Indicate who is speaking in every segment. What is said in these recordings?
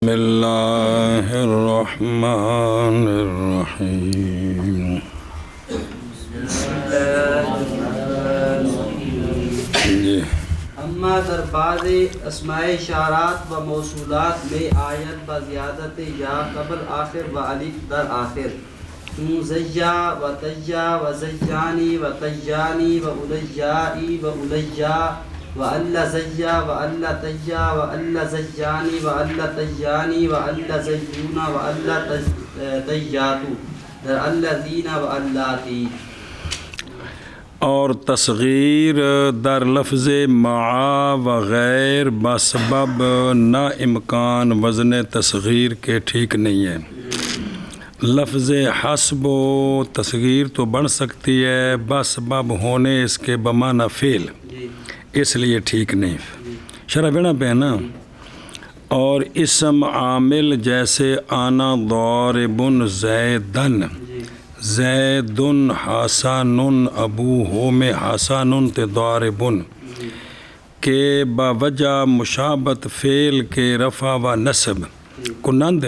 Speaker 1: بسم اللہ الرحمن الرحیم جی
Speaker 2: اما در بعض اسماء اشارات و موصولات میں آیت با زیادت یا قبل آخر و الف در آخر زیا و تجا و زیانی و تجانی و الیائی و الیا و اللہ زیا و اللہ تجا و اللہ زیانی و اللہ تجانی و اللہ زیونا و اللہ تجاتو در اللہ زینا و اللہ تی.
Speaker 1: اور تصغیر در لفظ معا و غیر بسبب نا امکان وزن تصغیر کے ٹھیک نہیں ہے. لفظ حسب و تصغیر تو بن سکتی ہے بسبب ہونے اس کے بمعنی فعل، اس لیے ٹھیک نہیں. شرح بنا پہ نا. اور اسم عامل جیسے آنا ضاربن زیدن، زیدن حسن ابوہ میں حسن تے ضاربن کے باوجہ مشابت فعل کے رفع و نصب کنند،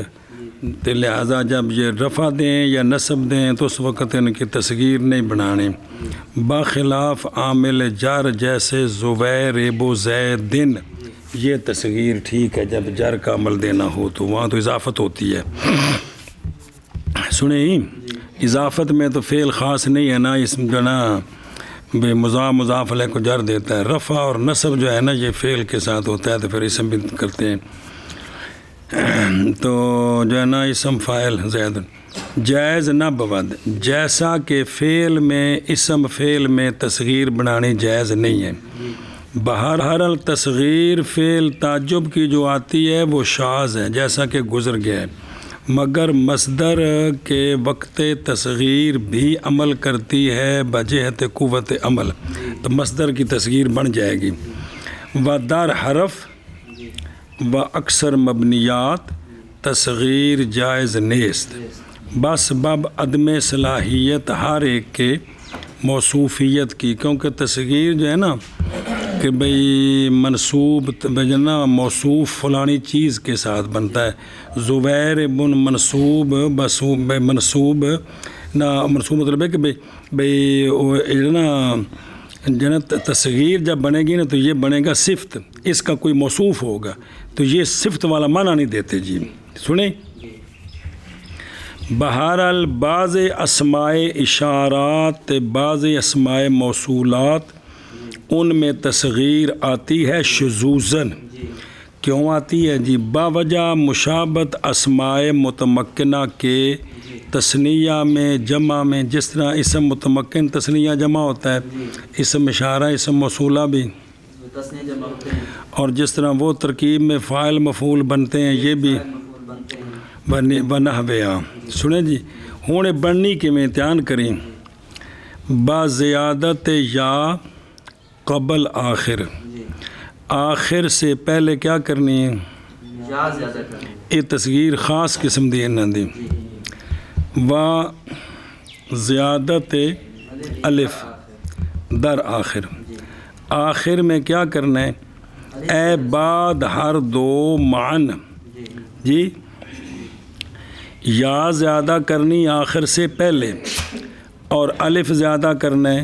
Speaker 1: تو لہذا جب یہ رفع دیں یا نصب دیں تو اس وقت ان کی تصغیر نہیں بنانی. بخلاف عامل جر جیسے زبیر و زیدن، یہ تصغیر ٹھیک ہے جب جر کا عمل دینا ہو تو وہاں تو اضافت ہوتی ہے. سنیں اضافت میں تو فعل خاص نہیں ہے نا، اس میں جو ہے نا بے مضاف علیہ کو جر دیتا ہے. رفع اور نصب جو ہے نا یہ فعل کے ساتھ ہوتا ہے تو پھر اسم بھی کرتے ہیں. تو جو ہے نا اسم فاعل زید جائز نہ بود، جیسا کہ فعل میں اسم فعل میں تصغیر بنانی جائز نہیں ہے. بہرحال تصغیر فعل تعجب کی جو آتی ہے وہ شاذ ہے جیسا کہ گزر گیا ہے، مگر مصدر کے وقت تصغیر بھی عمل کرتی ہے بجہت قوت عمل، تو مصدر کی تصغیر بن جائے گی. و در حرف و اکثر مبنیات تصغیر جائز نیست بسبب عدم صلاحیت ہر ایک کے موصوفیت کی، کیونکہ تصغیر جو ہے نا کہ بھئی منصوب جو نا موصوف فلانی چیز کے ساتھ بنتا ہے. زبیر بن منصوب منصوب نہ منصوب مطلب ہے کہ بھئی نا جنت تصغیر جب بنے گی نا تو یہ بنے گا صفت، اس کا کوئی موصوف ہوگا تو یہ صفت والا معنی نہیں دیتے. جی سنیں. بہرحال بعض اسماء اشارات بعض اسماء موصولات ان میں تصغیر آتی ہے شذوذاً. کیوں آتی ہے جی؟ باوجہ مشابت اسماء متمکنہ کے تثنیہ میں جمع میں، جس طرح اسم متمکن تثنیہ جمع ہوتا ہے، اسم اشارہ اسم موصولہ بھی، اور جس طرح وہ ترکیب میں فاعل مفعول بنتے ہیں یہ بھی بنحویہ. سنیں جی ہونے بننی کے میں امتحان کریں. با زیادت یا قبل آخر، آخر سے پہلے کیا کرنی ہے؟ یہ تصغیر خاص قسم دی نہ دی. و زیادت الف در آخر، آخر میں کیا کرنا ہے؟ اے بعد ہر دو معن، جی یا زیادہ کرنی آخر سے پہلے اور الف زیادہ کرنا ہے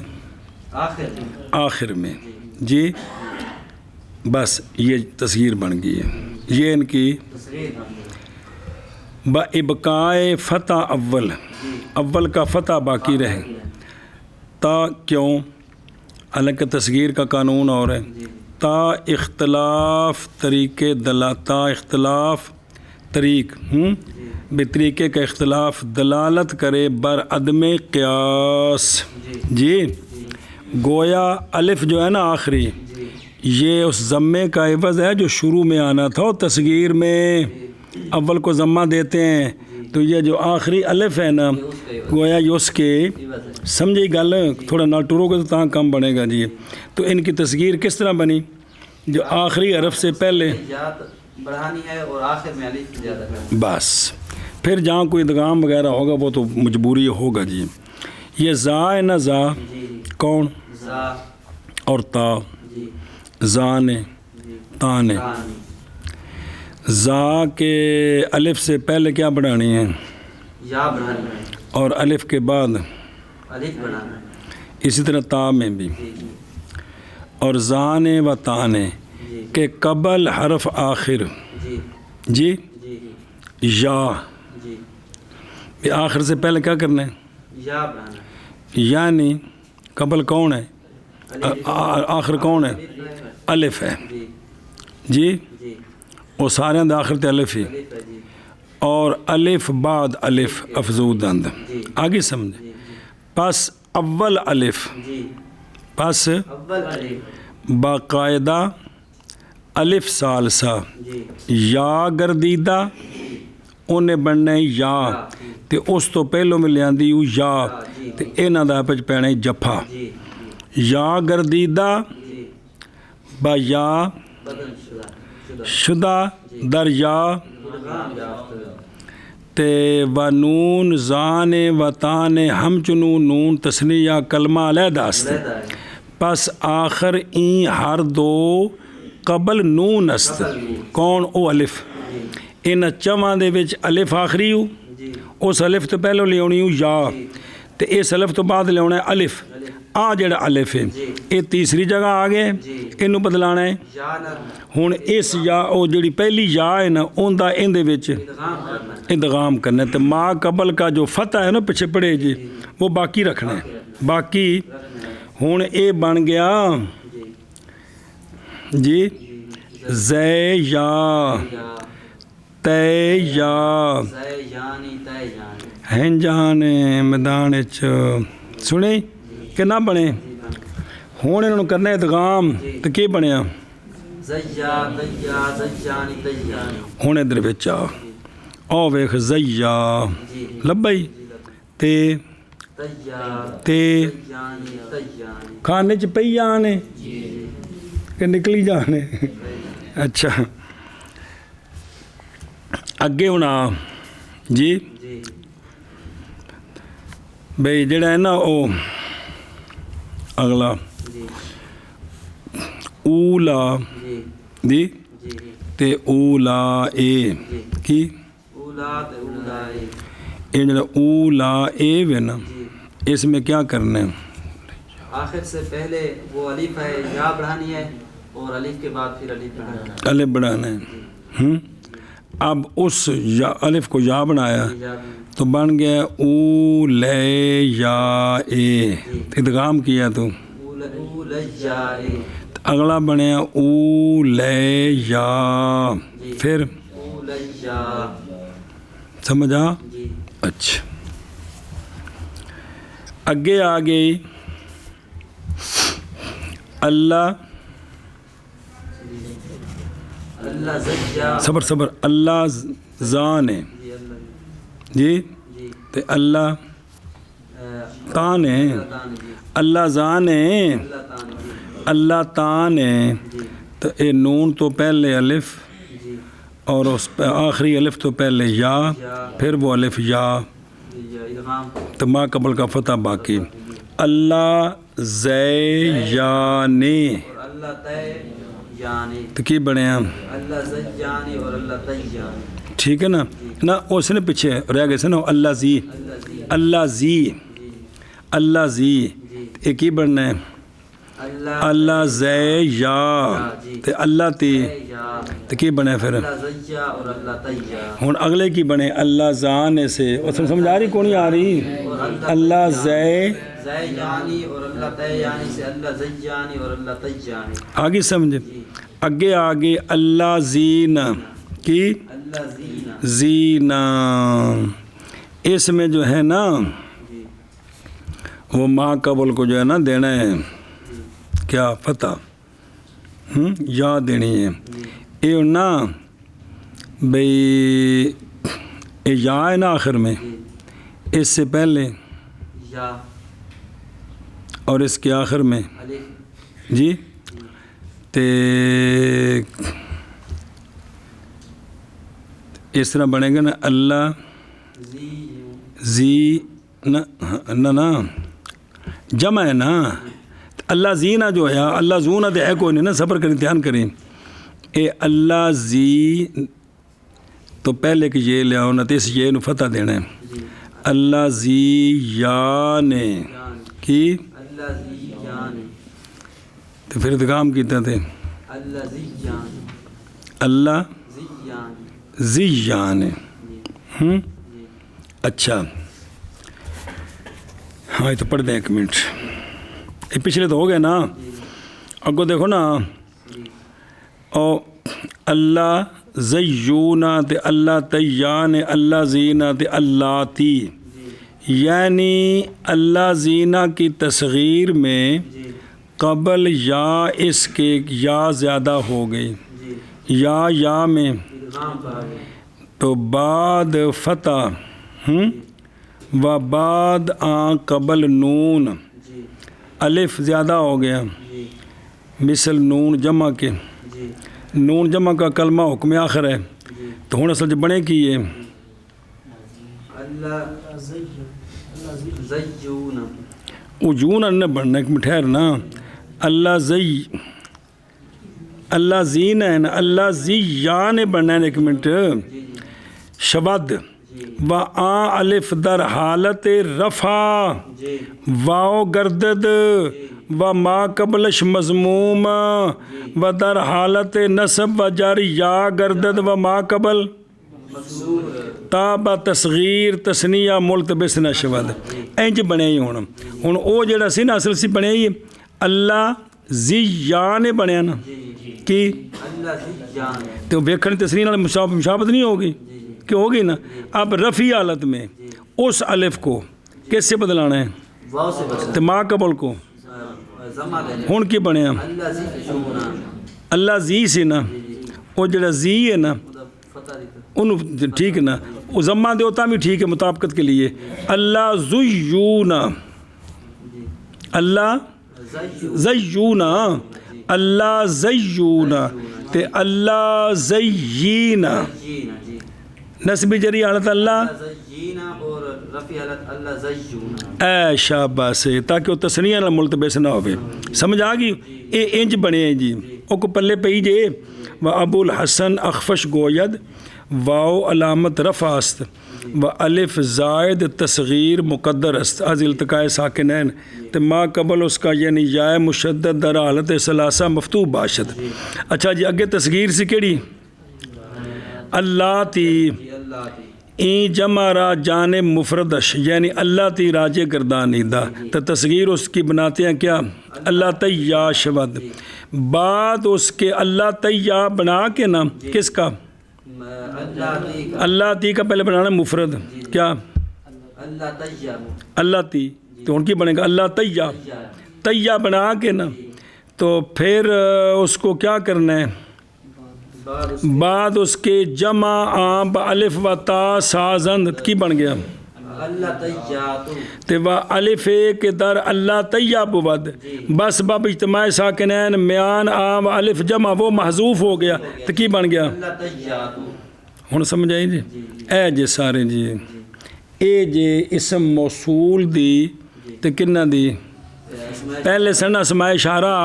Speaker 1: آخر میں. جی بس یہ تصغیر بن گئی ہے. یہ ان کی بابقائے فتح اول کا فتح باقی رہے. تا کیوں؟ حالانکہ تصغیر کا قانون اور ہے. تا اختلاف طریقے تا اختلاف طریق بطریقے کا اختلاف دلالت کرے بر عدم قیاس. جی گویا الف جو ہے نا آخری، یہ اس ضمے کا عوض ہے جو شروع میں آنا تھا. تصغیر میں اول کو ضمہ دیتے ہیں تو یہ جو آخری الف ہے نا گویا یہ اس کے، سمجھے گل تھوڑا نہ ٹورو گے تو تاں کم بنے گا. جی تو ان کی تصغیر کس طرح بنی؟ جو آخری حرف سے پہلے
Speaker 2: بڑھانی ہے اور آخر میں الف زیادہ کرنا،
Speaker 1: بس پھر جہاں کوئی ادغام وغیرہ ہوگا وہ تو مجبوری ہوگا. جی یہ زا ہے نا، زا کون؟ اور تا، زا نے تا نے. زا کے الف سے پہلے کیا بڑھانی ہے؟
Speaker 2: یا بڑھانا ہے
Speaker 1: اور الف کے بعد
Speaker 2: الف بڑھانا ہے
Speaker 1: اسی طرح تا میں بھی،
Speaker 2: جی جی
Speaker 1: اور زانے و تانے
Speaker 2: جی
Speaker 1: کے قبل حرف آخر
Speaker 2: جی
Speaker 1: جی
Speaker 2: جی جی
Speaker 1: یا،
Speaker 2: جی
Speaker 1: یہ آخر سے پہلے کیا کرنا ہے؟
Speaker 2: یا بڑھانا ہے
Speaker 1: یعنی قبل کون ہے؟ آخر کون ہے؟ الف ہے
Speaker 2: جی
Speaker 1: جی،
Speaker 2: جی
Speaker 1: وہ سارے اندر آخر تے الف ہی،
Speaker 2: الف ہے جی
Speaker 1: اور الف بعد الف افزود اند
Speaker 2: جی
Speaker 1: آگے سمجھے،
Speaker 2: جی
Speaker 1: پس اول الف،
Speaker 2: جی
Speaker 1: پس
Speaker 2: اول الف
Speaker 1: باقاعدہ الف ثالثہ
Speaker 2: جی
Speaker 1: یا گردیدہ انہیں بننا یا، تے اس تو پہلو میں لیاندی یا، تے انہاں دا پچ پینا جفا،
Speaker 2: جی
Speaker 1: یا گردیدہ
Speaker 2: جی
Speaker 1: با یا
Speaker 2: بدل شدہ
Speaker 1: شدہ در یا،
Speaker 2: ادغام یافتہ
Speaker 1: تے و نون زان و تان ہم چنو نون تسنیہ کلمہ علیحدہ است،
Speaker 2: علیحدہ ہے
Speaker 1: پس آخر این ہر دو قبل نون است، کون او الف، ان چواں دے وچ الف آخری ہو،
Speaker 2: جی
Speaker 1: اس الف تو پہلو لیاونی ہو یا، تے اس الف تو بعد لیاونا ہے الف، آ جڑا الف ہے یہ تیسری جگہ آ گئے، اینو بدلانا ہے،
Speaker 2: یا نہ
Speaker 1: ہن اس یا او جڑی پہلی یا ہے نا اوندا ان دے وچ
Speaker 2: ادغام کرنا ہے
Speaker 1: ادغام کرنا ہے، تو ما قبل کا جو فتح ہے نا پیچھے پڑے جی وہ باقی رکھنا ہے، باقی ہن اے بن گیا
Speaker 2: جی
Speaker 1: جی زے یا
Speaker 2: یا
Speaker 1: تے یا
Speaker 2: زے یعنی تے یعنی
Speaker 1: ہیں جہان میدان وچ سنے کہ نہ بنے، ہن انہاں نوں کرنا ادغام تے کی بنیا،
Speaker 2: زیا دیا زجانی تیانی
Speaker 1: ہن ادھر وچ آ ویکھ زیا
Speaker 2: جی
Speaker 1: لبئی تے
Speaker 2: تیار
Speaker 1: تے
Speaker 2: تیانی تیانی
Speaker 1: کھانے چ پئی جانے
Speaker 2: جی
Speaker 1: کہ نکلی جانے، اچھا اگے ہن آ جی
Speaker 2: جی
Speaker 1: بھئی جڑا ہے نا او اگلا
Speaker 2: جی
Speaker 1: اولا
Speaker 2: جی
Speaker 1: دی
Speaker 2: جی جی
Speaker 1: تے اولا اے کی
Speaker 2: اولا تے اولا
Speaker 1: یہ جڑا اولا اے وے نا
Speaker 2: جی
Speaker 1: اس میں کیا کرنا ہے؟
Speaker 2: آخر سے پہلے وہ الف ہے یا بڑھانی ہے اور الف کے بعد پھر الف بڑھانا ہے
Speaker 1: الف بڑھانا ہے، اب اس یا الف کو یا بنایا
Speaker 2: یا
Speaker 1: تو بن گیا او لے یا اے، ادغام کیا تو
Speaker 2: اولا
Speaker 1: اگلا بنیا او لے یا، پھر
Speaker 2: اولا
Speaker 1: سمجھا؟
Speaker 2: جی
Speaker 1: اچھا اگے آ گئی اللہ،
Speaker 2: اللہ زجا
Speaker 1: صبر صبر، اللہ زان ہے
Speaker 2: جی اللہ
Speaker 1: جی،
Speaker 2: جی
Speaker 1: تے اللہ تان ہے،
Speaker 2: اللہ تعالی جی
Speaker 1: اللہ زان ہے،
Speaker 2: اللہ تعالی جی
Speaker 1: اللہ تان ہے،
Speaker 2: جی
Speaker 1: تو اے نون تو پہلے الف
Speaker 2: جی
Speaker 1: اور اس پہ آخری الف تو پہلے یا، پھر وہ الف یا،
Speaker 2: جی ادغام
Speaker 1: تو ما قبل کا فتح باقی، اللہ زے یانے،
Speaker 2: اور اللہ تے یعنی
Speaker 1: تو کی بنیا
Speaker 2: اللہ زجانی اور اللہ تیانی
Speaker 1: ٹھیک ہے نا، نہ اس نے پیچھے رہ گئے سے نا اللہ زی،
Speaker 2: اللہ زی
Speaker 1: اللہ زی،
Speaker 2: جی
Speaker 1: اللہ زی، یہ کی بننا ہے
Speaker 2: اللہ
Speaker 1: اللہ زے یا، تے اللہ تی،
Speaker 2: یا
Speaker 1: تو کی بنے پھر
Speaker 2: اللہ زجا اور اللہ تیا
Speaker 1: ہوں اگلے کی بنے اللہ زان سے، اس میں سمجھ آ رہی کون آ رہی، اللہ زے
Speaker 2: زے یعنی اور اللہ تے یعنی سے اللہ زجانی اور اللہ تیانی
Speaker 1: آگے سمجھ، اگے آگے اللہ زین کی
Speaker 2: اللہ زینا
Speaker 1: زینا، اس میں جو ہے نا
Speaker 2: جی
Speaker 1: وہ ما قبل کو جو ہے نا دینا ہے کیا فتح، یا دینی ہے، یہ نا بھئی یہ یا ہے نا آخر میں، اس سے پہلے
Speaker 2: یا
Speaker 1: اور اس کے آخر میں
Speaker 2: الف
Speaker 1: جی، تے اس طرح بنے گا نا اللہ
Speaker 2: زی
Speaker 1: زی نا جمع ہے نا، اللہ زینا جو ہے اللہ زونا دے ہے کوئی نہیں نا، صبر کریں دھیان کریں، اے اللہ زی تو پہلے کہ یہ لے آؤ نا تو اس یہ نو فتح دینا ہے
Speaker 2: جی
Speaker 1: اللہ زی یا نے
Speaker 2: جان
Speaker 1: کی
Speaker 2: اللہ زی جان
Speaker 1: تو پھر ادغام کیتا تھے
Speaker 2: اللہ زی جان
Speaker 1: اللہ
Speaker 2: زی جان
Speaker 1: زی یا نے
Speaker 2: جی جی
Speaker 1: اچھا ہاں یہ تو پڑھ دیں ایک منٹ یہ پچھلے تو ہو گئے نا اگو دیکھو نا
Speaker 2: جی
Speaker 1: او اللہ زیونا تے اللہ تیان اللہ زینا تے اللہ تی
Speaker 2: جی
Speaker 1: یعنی اللہ زینا کی تصغیر میں
Speaker 2: جی
Speaker 1: قبل یا اس کے یا زیادہ ہو گئی
Speaker 2: جی
Speaker 1: یا میں
Speaker 2: ادغام پا گئے
Speaker 1: تو بعد فتح و بعد قبل نون
Speaker 2: جی
Speaker 1: الف زیادہ ہو گیا
Speaker 2: جی
Speaker 1: مثل نون جمع کے
Speaker 2: جی
Speaker 1: نون جمع کا کلمہ حکم آخر ہے
Speaker 2: جی
Speaker 1: تو ہوں اصل بنے کی یہ
Speaker 2: اللہ زیون
Speaker 1: اجون نہ بننا ایک مٹھہر نا اللہ زی اللہ زین ہے نا اللہ زی یا نے بننا ہے ایک منٹ
Speaker 2: جی جی
Speaker 1: شبد
Speaker 2: جی
Speaker 1: و الف در حالت رفع
Speaker 2: جی
Speaker 1: واو گردد و ما قبلش مضموم و در حالت نصب و جر یا گردد و ما قبل
Speaker 2: مقصور
Speaker 1: تاب تصغیر تسنیہ ملتبس نہ شبد انج بنے ہی ہوں او جڑا سی نا اصل سی بنے ہی اللہ زی یا نے بنیا نا
Speaker 2: جی جی
Speaker 1: کہ
Speaker 2: اللہ زی جان
Speaker 1: تو ویکھن تسنیہ نال مشابہت نہیں ہوگی
Speaker 2: جی جی
Speaker 1: کہ ہوگی نا اب رفعی حالت میں اس الف کو کیسے بدلانا ہے
Speaker 2: واو سے بچنا
Speaker 1: تو ما قبل کو
Speaker 2: زما لینے
Speaker 1: ہوں کی بنیا
Speaker 2: اللہ زی جونا
Speaker 1: اللہ زی سے نا وہ جڑا زی ہے نا
Speaker 2: فتح دیتا
Speaker 1: ان ٹھیک ہے نا وہ ضمہ دے ہوتا بھی ٹھیک ہے مطابقت کے لیے اللہ زیونا
Speaker 2: جی
Speaker 1: اللہ زیونا اللہ زیونا تے اللہ زیینا
Speaker 2: جینا جی
Speaker 1: نسبی جری حالت اللہ
Speaker 2: زینا اور رفیع حالت اللہ زیونا
Speaker 1: اے شاباش سے تاکہ وہ تسنیہ نال ملتبس نہ ہوئے سمجھ آ گئی اے انج بنے ہیں جی او کو پلے پئی جے و ابو الحسن اخفش گوید واو علامت رفع است و الف زائد تصغیر مقدر است از التقاء ساکنین تو ما قبل اس کا یعنی یا مشدد در حالت ثلاثہ مفتوح باشد اچھا جی اگے تصغیر سی کیڑی اللہ تی
Speaker 2: جی اللہ دی
Speaker 1: این جمع را جانب مفردش یعنی اللہ تی راجے گردانیدہ تو تصغیر اس کی بناتے ہیں کیا اللہ تیّا شبد بعد اس کے اللہ تیّا بنا کے نا کس کا
Speaker 2: اللہ دی
Speaker 1: اللہ تی کا پہلے بنانا مفرد کیا
Speaker 2: اللہ تیّب
Speaker 1: اللہ تی تو ان کی بنے گا اللہ تیّا تیّا بنا کے نا تو پھر اس کو کیا کرنا ہے بعد اس کے جمع آم با الف و تا سازند کی بن گیا
Speaker 2: اللہ تیّاتو
Speaker 1: تے و الف کے در اللہ طیب بود بس باب اجتماع ساکنین میان آم و الف جمع وہ محذوف ہو گیا تو کی بن گیا
Speaker 2: اللہ تیّاتو
Speaker 1: ہن سمجھ آئی جی اے جے سارے جی اے جے اسم موصول دی تے کنہ دی پہلے سنہ اسماء اشارہ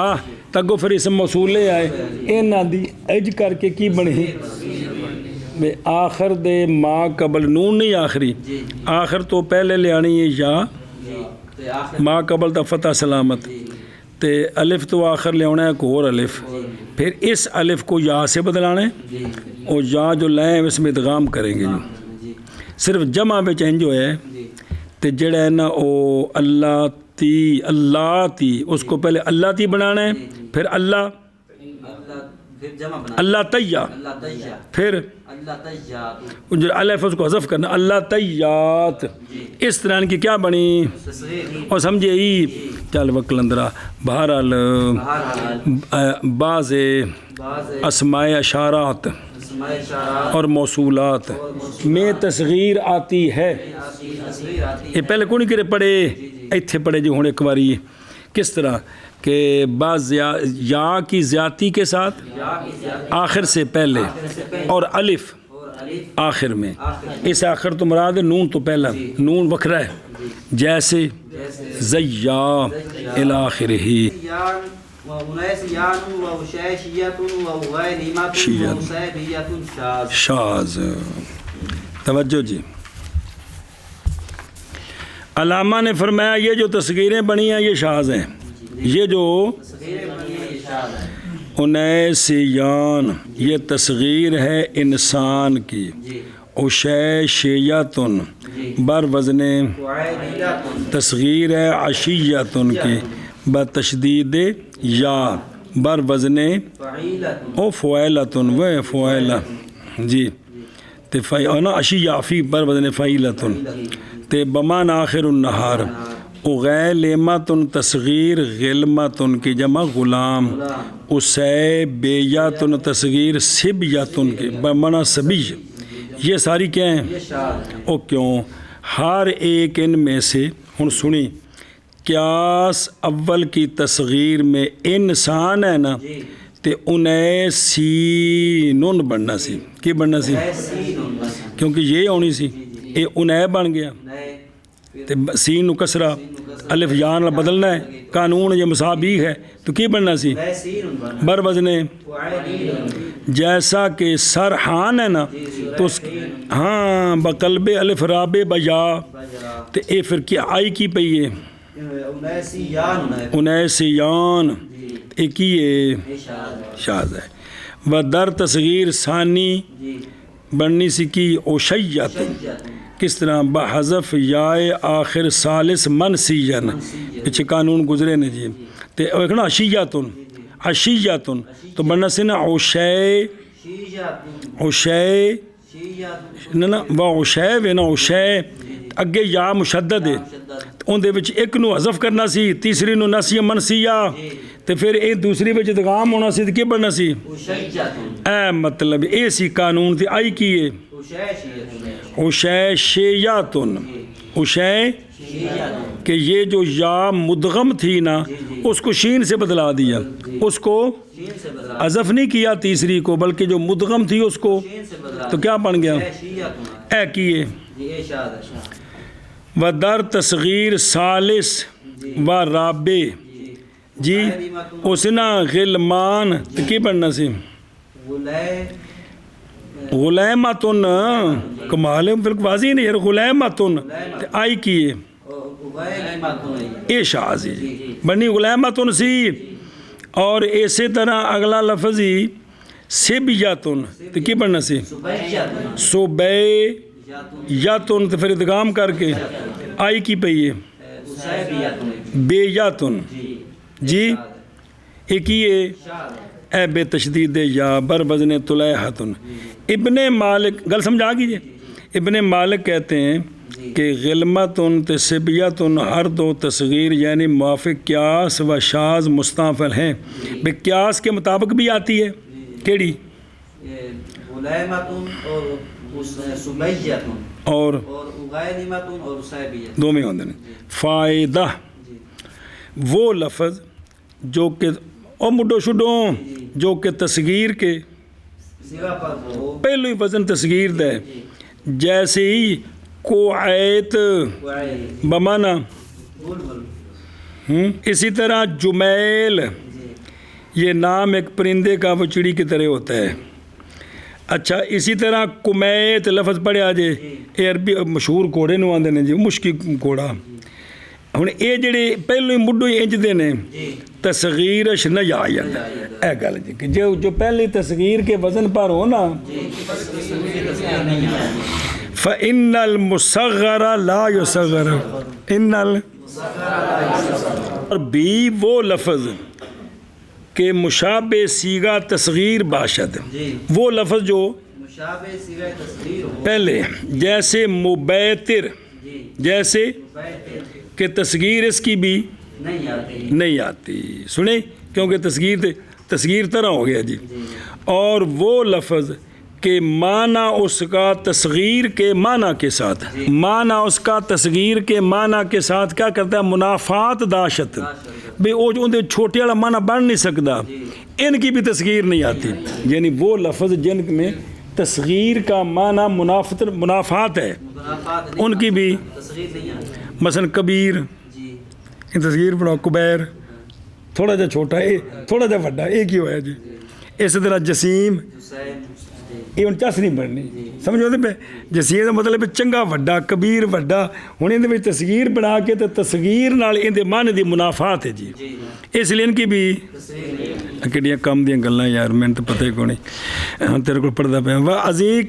Speaker 1: تگو پھر اسم موصول لے آئے اینا دی اج کر کے کی بنی بے آخر دے ما قبل نون نہیں آخری آخر تو پہلے لے آنی ہے یا
Speaker 2: تے آخر
Speaker 1: ما قبل تا فتح سلامت تے الف تو آخر لے آنا ہے ایک اور الف پھر اس الف کو یا سے بدلانا ہے اور یا جو لائیں اس میں ادغام کریں گے
Speaker 2: جی
Speaker 1: صرف جمع میں چینج ہوئے ہے تے جڑا ہے نا او اللہ تی اس کو پہلے اللہ تی بنانا ہے پھر اللہ
Speaker 2: اللہ پھر جمع بنا
Speaker 1: اللہ تیّا
Speaker 2: اللہ تیّا
Speaker 1: پھر
Speaker 2: اللہ تیّاتو
Speaker 1: جو الف اس کو حذف کرنا اللہ تیّات اس طرح کی کیا بنی
Speaker 2: تصغیر
Speaker 1: اور سمجھے ہی چل وکلندرا بہرحال
Speaker 2: بہرحال
Speaker 1: بعض
Speaker 2: بعض
Speaker 1: اسماء اشارات
Speaker 2: اسماء اشارات
Speaker 1: اور موصولات میں تصغیر آتی ہے
Speaker 2: تصغیر آتی
Speaker 1: یہ پہلے کون کرے پڑھے ایتھے پڑھے جو ہوں ایک باری کس طرح کہ بعض یا کی زیادتی کے ساتھ آخر سے پہلے اور الف
Speaker 2: اور الف
Speaker 1: آخر میں اس آخر تو مراد ہے نون تو پہلا نون وکھرا ہے جیسے زیا الاخر ہی
Speaker 2: یان و منیسیان و شیشیت و غیرمت و سیبیت شاذ
Speaker 1: شاذ توجہ جی، علامہ نے فرمایا یہ جو تصغیریں بنی ہیں یہ شاذ ہیں، یہ جو
Speaker 2: تصغیریں بنی ہیں یہ شاذ ہے
Speaker 1: انیسیان یہ تصغیر ہے انسان کی،
Speaker 2: جی
Speaker 1: اشیشیتن
Speaker 2: جی
Speaker 1: بر وزن
Speaker 2: وعیدیتن
Speaker 1: تصغیر ہے عشیتن کی بتشدید یا بر وزن
Speaker 2: فعیلتن
Speaker 1: او فعیلتن و فعیلہ جی تے نا عشیہ فی بر وزن فعیلتن تے بمان آخر النہار اغیلمتن تصغیر غلمتن کی جمع غلام اسیبیتن تصغیر سبیتن کی بمعنی سبی، یہ ساری کیا ہیں؟
Speaker 2: یہ شاذ ہے
Speaker 1: او کیوں؟ ہر ایک ان میں سے ہن سنی قیاس اول کی تصغیر میں انسان ہے نا
Speaker 2: جی
Speaker 1: تے انہیں سینن بننا سی، کی بننا سی؟
Speaker 2: سین بس
Speaker 1: کیونکہ یہ ہونی سی، اے انہیں بن گیا
Speaker 2: نئے
Speaker 1: تے سین نو کسرہ الف یا نال بدلنا ہے، قانون یہ مسابی ہے تو کی بننا سی؟
Speaker 2: سین بن
Speaker 1: بر وزن
Speaker 2: وعیدیتن
Speaker 1: جیسا کہ سرحان ہے نا تو اس ہاں بقلب الف رابع بجا
Speaker 2: بجرا
Speaker 1: تے اے پھر کیا آئی کی پئی ہے
Speaker 2: انیسیان
Speaker 1: انیسیان
Speaker 2: جی
Speaker 1: اے کی ہے
Speaker 2: یہ شاذ ہے
Speaker 1: شاذ ہے و در تصغیر ثانی
Speaker 2: جی
Speaker 1: بننی سی کی اوشیت
Speaker 2: شجتن
Speaker 1: کس طرح بحذف یائے آخر ثالث منسیجن پیچھے قانون گزرے نے جی تے ایک نا عشیتن عشیتن تو بننا سی نا اوشے
Speaker 2: شیجتن
Speaker 1: اوشے
Speaker 2: شیجتن
Speaker 1: نا وہ اوشے وے نا اوشے اگے یا مشدد ہے اون دے وچ ایک نو حذف کرنا سی، تیسری نو نسیہ منسیہ تے پھر اے دوسری وچ ادغام ہونا سی تے کی بننا سی؟
Speaker 2: وشجتن
Speaker 1: اے مطلب اے سی قانون تے آئی کی ہے
Speaker 2: وشیشیتن
Speaker 1: اوشیشیاتن اوشے
Speaker 2: شیجتن
Speaker 1: کہ یہ جو یا مدغم تھی نا اس کو شین سے بدلا دیا، اس کو
Speaker 2: شین سے بدلا
Speaker 1: حذف نہیں کیا تیسری کو بلکہ جو مدغم تھی اس کو
Speaker 2: شین سے بدلا
Speaker 1: تو کیا بن گیا؟
Speaker 2: شیجتن
Speaker 1: اے کیے
Speaker 2: جی یہ شاذ ہے
Speaker 1: و در تصغیر ثالث و رابع جی اس نا غلمان تو کی بننا سی؟
Speaker 2: غلے
Speaker 1: غلیمتن کمال ہے بالکل واضح نہیں یار غلیمتن تے آئی کیے
Speaker 2: غلیمتن
Speaker 1: اے شاذ جی بنی غلیمتن سی، اور اسی طرح اگلا لفظ ہی سبیتن تو کی بننا سی؟
Speaker 2: سبیتن
Speaker 1: صبے یاتن تو پھر ادغام کر کے آئی کی پئی ہے
Speaker 2: اسیبیتن
Speaker 1: بے یاتن جی ایک ہی ہے اے بے تشدید یا بر وزن طلیحتن۔ ابن مالک گل سمجھا کیجئے، ابن مالک کہتے ہیں کہ غلمتن تسبیتن ہر دو تصغیر یعنی موافق قیاس و شاذ مستعفل ہیں، بے قیاس کے مطابق بھی آتی ہے کیڑی؟
Speaker 2: غلیمتن اور سبیتن
Speaker 1: اور
Speaker 2: اور غلیمتن اور اسیبیتن
Speaker 1: دو میں ہوندے ہیں۔ فائدہ وہ لفظ جو کہ او مڈو شڈوں جو کہ تصغیر کے
Speaker 2: سوا پر ہو
Speaker 1: پہلو ہی وزن تصغیر دے، جیسے ہی کوعیت بمانا
Speaker 2: بلبل
Speaker 1: اسی طرح جمیل یہ نام ایک پرندے کا وہ چڑی کی طرح ہوتا ہے۔ اچھا اسی طرح کمیت لفظ پڑھے آجے اے عربی مشہور کوڑے نو آندے نے جی مشکی کوڑا، ہن اے جڑے پہلو ہی مڈو ہی انج دے نے تصغیرش نہ آ جاندا اے گل جی کہ جو پہلی تصغیر کے وزن پر ہو نا فإن المصغر لا يصغر ان اور بھی وہ لفظ کہ مشابہ صیغہ تصغیر باشد، وہ لفظ جو
Speaker 2: مشابہ صیغہ تصغیر ہو
Speaker 1: پہلے جیسے مبیتر جیسے کہ تصغیر اس کی بھی نہیں آتی سنیں کیونکہ تصغیر طرح ہو گیا جی، اور وہ لفظ کہ معنی اس کا تصغیر کے معنی کے ساتھ معنی اس کا تصغیر کے معنی کے ساتھ کیا کرتا ہے منافات داشت بھئی وہ جو چھوٹے والا معنی بن نہیں سکتا، ان کی بھی تصغیر نہیں آتی، یعنی وہ لفظ جن میں تصغیر کا معنی منافات ہے ان کی بھی مثلا کبیر تصغیر پڑھو کبیر تھوڑا جا چھوٹا تھوڑا جا بڑا ایک ہی ہوا ہے جی، اسی طرح جسیم ਇਹ ਹੁਣ ਚੱਸ ਨਹੀਂ ਬਣਨੀ ਸਮਝੋ ਤੇ ਪਏ ਜਸੀਂ ਇਹਦਾ ਮਤਲਬ ਚੰਗਾ ਵੱਡਾ ਕਬੀਰ ਵੱਡਾ ਹੁਣ ਇਹਦੇ ਵਿੱਚ ਤਸਗੀਰ ਬਣਾ ਕੇ ਤੇ ਤਸਗੀਰ ਨਾਲ ਇਹਦੇ ਮਨ ਦੀ ਮੁਨਾਫਾਤ ਹੈ ਜੀ ਇਸ ਲਈ ਕਿ ਵੀ ਕਿਹੜੀਆਂ ਕੰਮ ਦੀਆਂ ਗੱਲਾਂ ਯਾਰ ਮੈਨੂੰ ਤਾਂ ਪਤਾ ਹੀ ਕੋਈ ਨਹੀਂ ਹੁਣ ਤੇਰੇ ਕੋਲ ਪੜਦਾ ਪਿਆ ਵਾ ਅਜ਼ੀਜ਼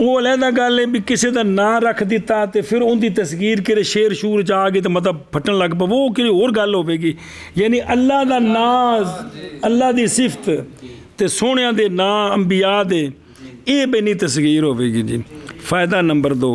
Speaker 1: ਉਹ ਅਲੱਗਾ ਗੱਲ ਹੈ ਵੀ ਕਿਸੇ ਦਾ ਨਾਂ ਰੱਖ ਦਿੱਤਾ ਤੇ ਫਿਰ ਉਹਦੀ ਤਸਗੀਰ ਕਿਹੜੇ ਸ਼ੇਰ ਸ਼ੂਰ ਚ ਆ ਗਈ ਤੇ ਮਤਲਬ ਫਟਣ ਲੱਗ ਪਵੇ ਉਹ ਕਿਹੜੀ ਹੋਰ ਗੱਲ ਹੋਵੇਗੀ ਯਾਨੀ ਅੱਲਾ ਦਾ ਨਾਂ ਅੱਲਾ ਦੀ ਸਿਫਤ ਤੇ ਸੋਹਣਿਆਂ ਦੇ ਨਾਂ ਅੰਬੀਆ ਦੇ ਇਹ ਬਣੀ ਤਸਗੀਰ ਹੋਵੇਗੀ ਜੀ ਫਾਇਦਾ ਨੰਬਰ 2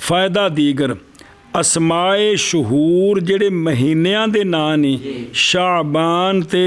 Speaker 1: ਫਾਇਦਾ ਦੀਗਰ ਅਸਮਾਏ ਸ਼ਹੂਰ ਜਿਹੜੇ ਮਹੀਨਿਆਂ ਦੇ ਨਾਂ ਨੇ ਸ਼ਾਬਾਨ ਤੇ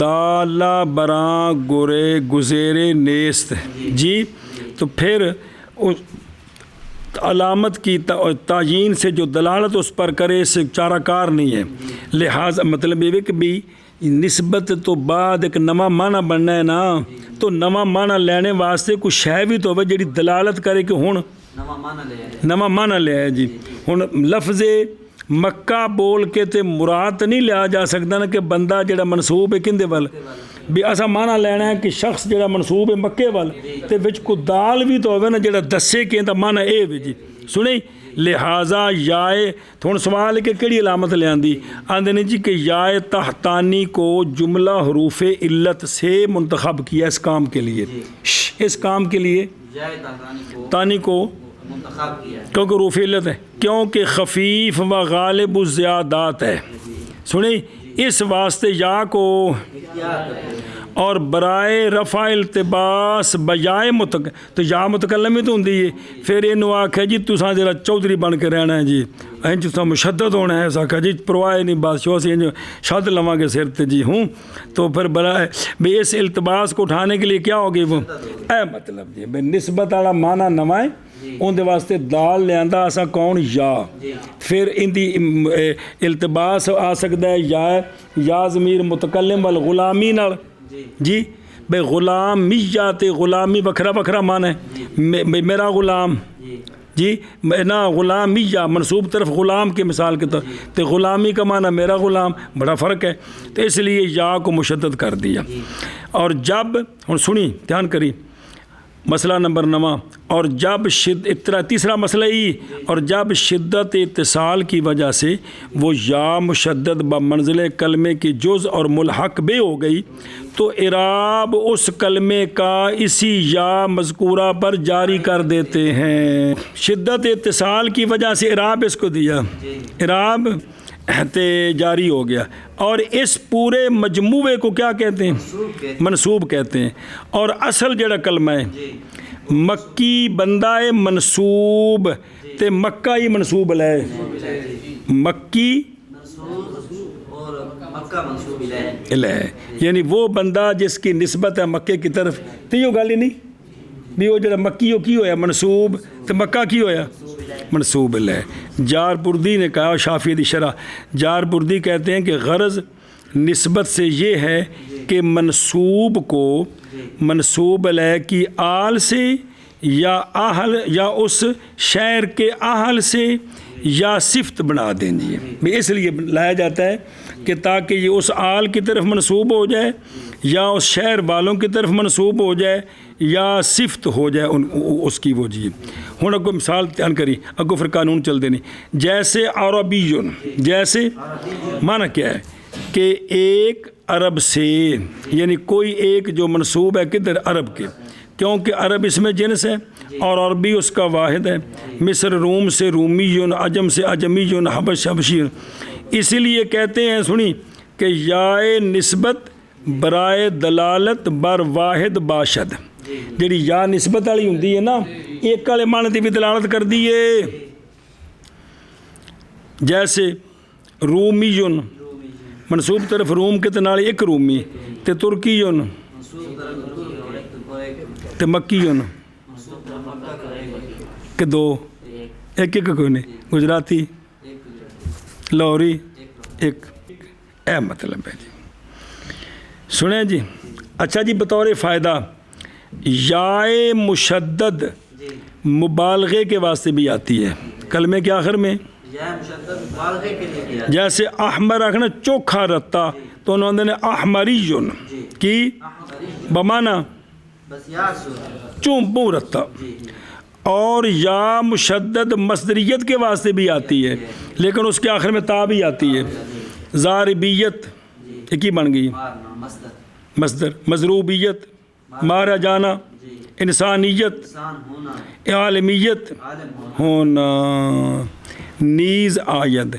Speaker 1: دالا براں گرے گزیرے نیست جی، تو پھر علامت کی تعین سے جو دلالت اس پر کرے اس سے چارہ کار نہیں ہے. لہٰذا مطلب یہ کہ بھی نسبت تو بعد ایک نواں معنی بننا ہے نا، تو نواں معنی لینے واسطے کوئی شے بھی تو ہوے جڑی دلالت کرے کہ ہن نواں معنی لے آئے جی. ہن لفظ مکہ بول کے تے مراد نہیں لیا جا سکتا نا کہ بندہ جڑا منسوب ہے کندے ول بھی اسا معنی لینا ہے کہ شخص جڑا منسوب ہے مکے ول تے وچ کو دال بھی تو ہوے نا جڑا دسے کہ دا معنی اے وی جی. سنیں لہٰذا یائے تھوڑا سوال ہے کہ کیڑی علامت لے آندی آندے نے جی کہ یائے تحتانی کو جملہ حروف علت سے منتخب کیا اس کام کے لیے، اس کام کے لیے تانی کو
Speaker 2: منتخب کیا
Speaker 1: کیونکہ حروف علت ہے، کیونکہ خفیف و غالب الزیادات ہے. سنیں اس واسطے یا کو اور برائے رفع التباس بجائے تو یا متکلم ہی تو ہوں ہے. پھر انہوں آکھا جی تساں ذرا چودھری بن کے رہنا ہے جی، اینج تساں مشدد ہونا ہے. آکھا جی پرواہ نہیں بادشاہ سے انج شد لواں کے سر تے جی ہوں. تو پھر برائے بھئی اس التباس کو اٹھانے کے لیے کیا ہوگی وہ اے مطلب جی بھئی نسبت والا معنی نوائے ان دے واسطے دال لے آندا اسا کون یا، پھر ان دی التباس آ سکتا ہے یا ضمیر متکلم والغلامی نال جی. بھئی غلام میہ تے غلامی بکھرا بکھرا معنی ہے. میرا غلام جی نا غلام میہ منصوب طرف غلام کے مثال کے طور تے غلامی کا معنی میرا غلام، بڑا فرق ہے. تو اس لیے یا کو مشدد کر دیا. اور جب ہن سنی دھیان کری مسئلہ نمبر 9، اور جب تیسرا مسئلہ ہی، اور جب شدت اتصال کی وجہ سے وہ یا مشدد بمنزل کلمے کی جز اور ملحق بے ہو گئی تو اعراب اس کلمے کا اسی یا مذکورہ پر جاری کر دیتے ہیں. شدت اتصال کی وجہ سے اعراب اس کو دیا، اعراب تے جاری ہو گیا. اور اس پورے مجموعے کو کیا کہتے ہیں؟ منصوب کہتے ہیں. اور اصل جڑا کلمہ ہے مکی بندہ منصوب تے مکہ ہی منصوب لے، مکی لے یعنی وہ بندہ جس کی نسبت ہے مکے کی طرف. تو یہ گل ہی نہیں بھی وہ جڑا مکی کی ہویا منصوب تے مکہ کی ہویا منصوب لے. جار پردی نے کہا، شافعی دی شرح جار پردی کہتے ہیں کہ غرض نسبت سے یہ ہے کہ منصوب کو منصوب لے کی آل سے یا اہل یا اس شہر کے اہل سے یا صفت بنا دیں جی. اس لیے لایا جاتا ہے کہ تاکہ یہ اس آل کی طرف منصوب ہو جائے یا اس شہر والوں کی طرف منصوب ہو جائے یا صفت ہو جائے اس کی وہ جی. ہوں اگو مثال دھیان کری اگو پھر قانون چل دینی. جیسے عربیون، جیسے معنی کیا ہے کہ ایک عرب سے، یعنی کوئی ایک جو منصوب ہے کدھر عرب کے، کیونکہ عرب اس میں جنس ہے اور عربی اس کا واحد ہے. مصر روم سے رومیون، عجم سے عجمیون، حبش حبشی. اسی لیے کہتے ہیں سنی کہ یا نسبت برائے دلالت بر واحد باشد. جڑی یا نسبت والی ہوندی ہے نا ایک والے معنی دی بھی دلالت کر دیے. جیسے رومیون منصوب طرف روم کے تنال ایک رومی تے ترکیون تے مکیون کہ دو ایک کوئی نہیں، گجراتی لاہوری ایک. اے مطلب ہے جی. سنیں جی اچھا جی بطور فائدہ یائے مشدد مبالغے کے واسطے بھی آتی ہے کلمے کے آخر میں. جیسے احمر رکھنا چوکھا رتا تو انہوں نے احمریون کی بمانا چونپو رتا. اور یا مشدد مصدریت کے واسطے بھی آتی ہے لیکن اس کے آخر میں تا بھی آتی ہے. ضاربیت ایک ہی بن گئی مصدر، مضروبیت مارا جانا، انسانیت، عالمیت ہونا، نیز آید.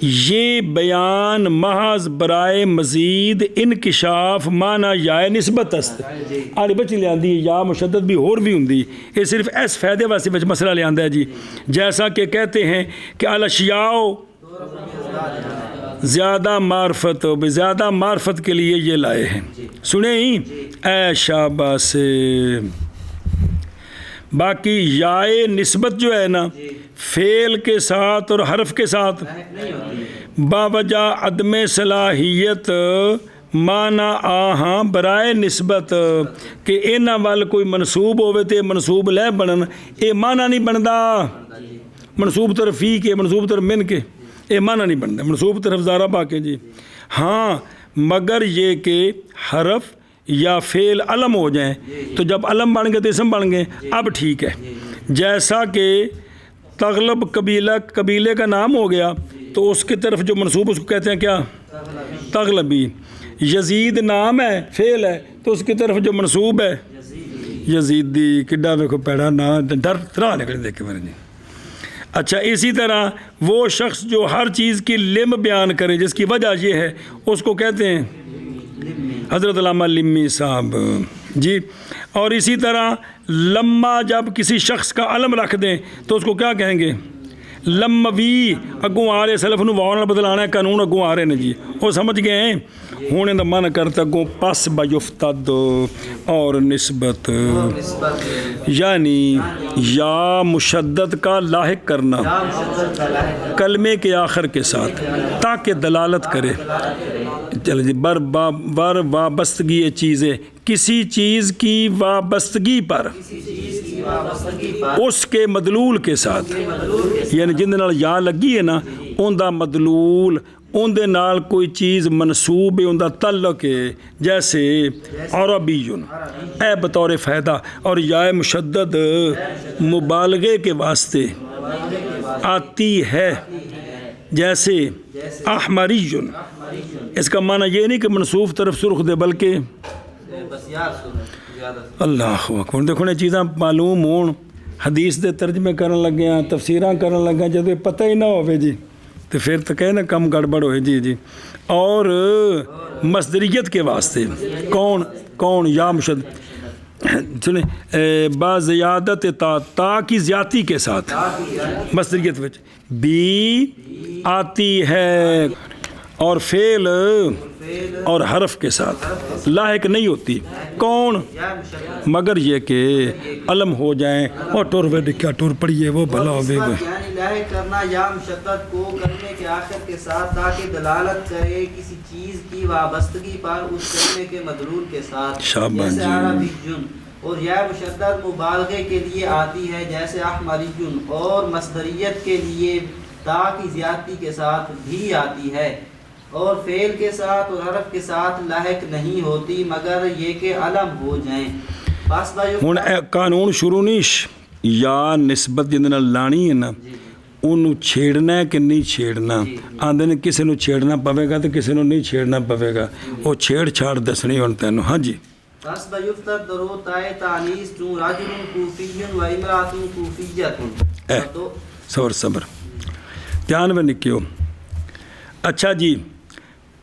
Speaker 1: یہ بیان محض برائے مزید انکشاف معنی یا نسبت است. آڑی بچی لے آندی یا مشدد بھی اور بھی ہوندی، یہ صرف اس فائدے واسطے بچ مسئلہ لے آندہ ہے جی. جیسا کہ کہتے ہیں کہ الاشیاء زیادہ معرفت ہو، زیادہ معرفت کے لیے یہ لائے ہیں. سنیں ہی اے شاباش. باقی یائے نسبت جو ہے نا فعل کے ساتھ اور حرف کے ساتھ باوجہ عدم صلاحیت مانا آہاں برائے نسبت کہ انہاں وال کوئی منصوب ہوئے تے منصوب لے بنن، اے مانا نہیں بندا. منصوب طرف فی کے، منصوب طرف من کے، اے مانا نہیں بندا. منصوب طرف ضارب آ کے جی ہاں، مگر یہ کہ حرف یا فعل علم ہو جائیں تو جب علم بن گئے تو اسم بن گئے. اب ٹھیک ہے، جیسا کہ تغلب قبیلے کا نام ہو گیا تو اس کی طرف جو منصوب اس کو کہتے ہیں کیا؟ تغلبی. یزید نام ہے، فعل ہے، تو اس کی طرف جو منصوب ہے یزیدی. کڈا ویکھو پیڑا نا ڈر ترا نکل دیکھ میرے جی. اچھا اسی طرح وہ شخص جو ہر چیز کی لم بیان کرے جس کی وجہ یہ ہے اس کو کہتے ہیں حضرت علامہ لمی صاحب جی. اور اسی طرح لما جب کسی شخص کا علم رکھ دیں تو اس کو کیا کہیں گے؟ لموی. اگوں آ رہے سلف نو واو نال بدلانا ہے، قانون اگوں آ رہے ہیں جی، وہ سمجھ گئے ہیں. ہونے دا من کرتا اگوں پس بیفتد اور نسبت، یعنی یا مشدد کا لاحق کرنا کلمے کے آخر کے ساتھ تاکہ دلالت کرے. چل جی بر وابستگی چیزیں، کسی چیز کی وابستگی پر اس کے مدلول کے ساتھ، یعنی جن دے نال یا لگی ہے نا ان دا مدلول، ان دے نال کوئی چیز منصوب ہے، ان دا تعلق ہے. جیسے عربیون اے بطور فائدہ، اور یا مشدد مبالغے کے واسطے آتی ہے. جیسے احمریون، اس کا معنی یہ نہیں کہ منصوب طرف سرخ دے بلکہ اللہ اکبر. دیکھو یہ چیزاں معلوم ہون، حدیث دے ترجمے کرن لگے ہیں، تفسیراں کرن لگے ہیں، جب پتہ ہی نہ ہوئے جی تو پھر تو کہے نا کم گڑبڑ ہوئے جی جی. اور مصدریت کے واسطے کون یا مشدد سنیں بازیادت تا کی زیادتی کے ساتھ مصدریت وچ بھی آتی ہے، اور فعل اور حرف کے ساتھ لاحق نہیں ہوتی. کون؟ مگر یہ کہ علم ہو جائیں اور ٹور وے کیا ٹور پڑیے وہ بھلا ہو گئے.
Speaker 2: یعنی لاحق کرنا یا مشدد کو کلمے کے آخر کے ساتھ تاکہ دلالت کرے کسی چیز کی وابستگی پر اس کلمے کے مدلول کے ساتھ. جیسے عربیون، اور یا مشدد مبالغے کے لیے آتی ہے جیسے احمریون، اور مصدریت کے لیے تا کی زیادتی کے ساتھ بھی آتی ہے، اور فعل کے ساتھ اور حرف کے ساتھ لاحق نہیں ہوتی مگر یہ کہ علم ہو جائیں. ہوں
Speaker 1: قانون شروع نہیں یا نسبت جن لانی ہے نا انہوں چھیڑنا ہے کہ نہیں چھیڑنا. آندے نے کسی نو چھیڑنا پوے گا تو کسی نو نہیں چھیڑنا پوے گا، وہ چھیڑ چھاڑ دسنی ہوں تینوں. ہاں جی.
Speaker 2: بس بیفتد درو تائے تانیس چون راجل کوفیون و امراتون کوفیتون.
Speaker 1: صبر دھیان میں نکیو. اچھا جی،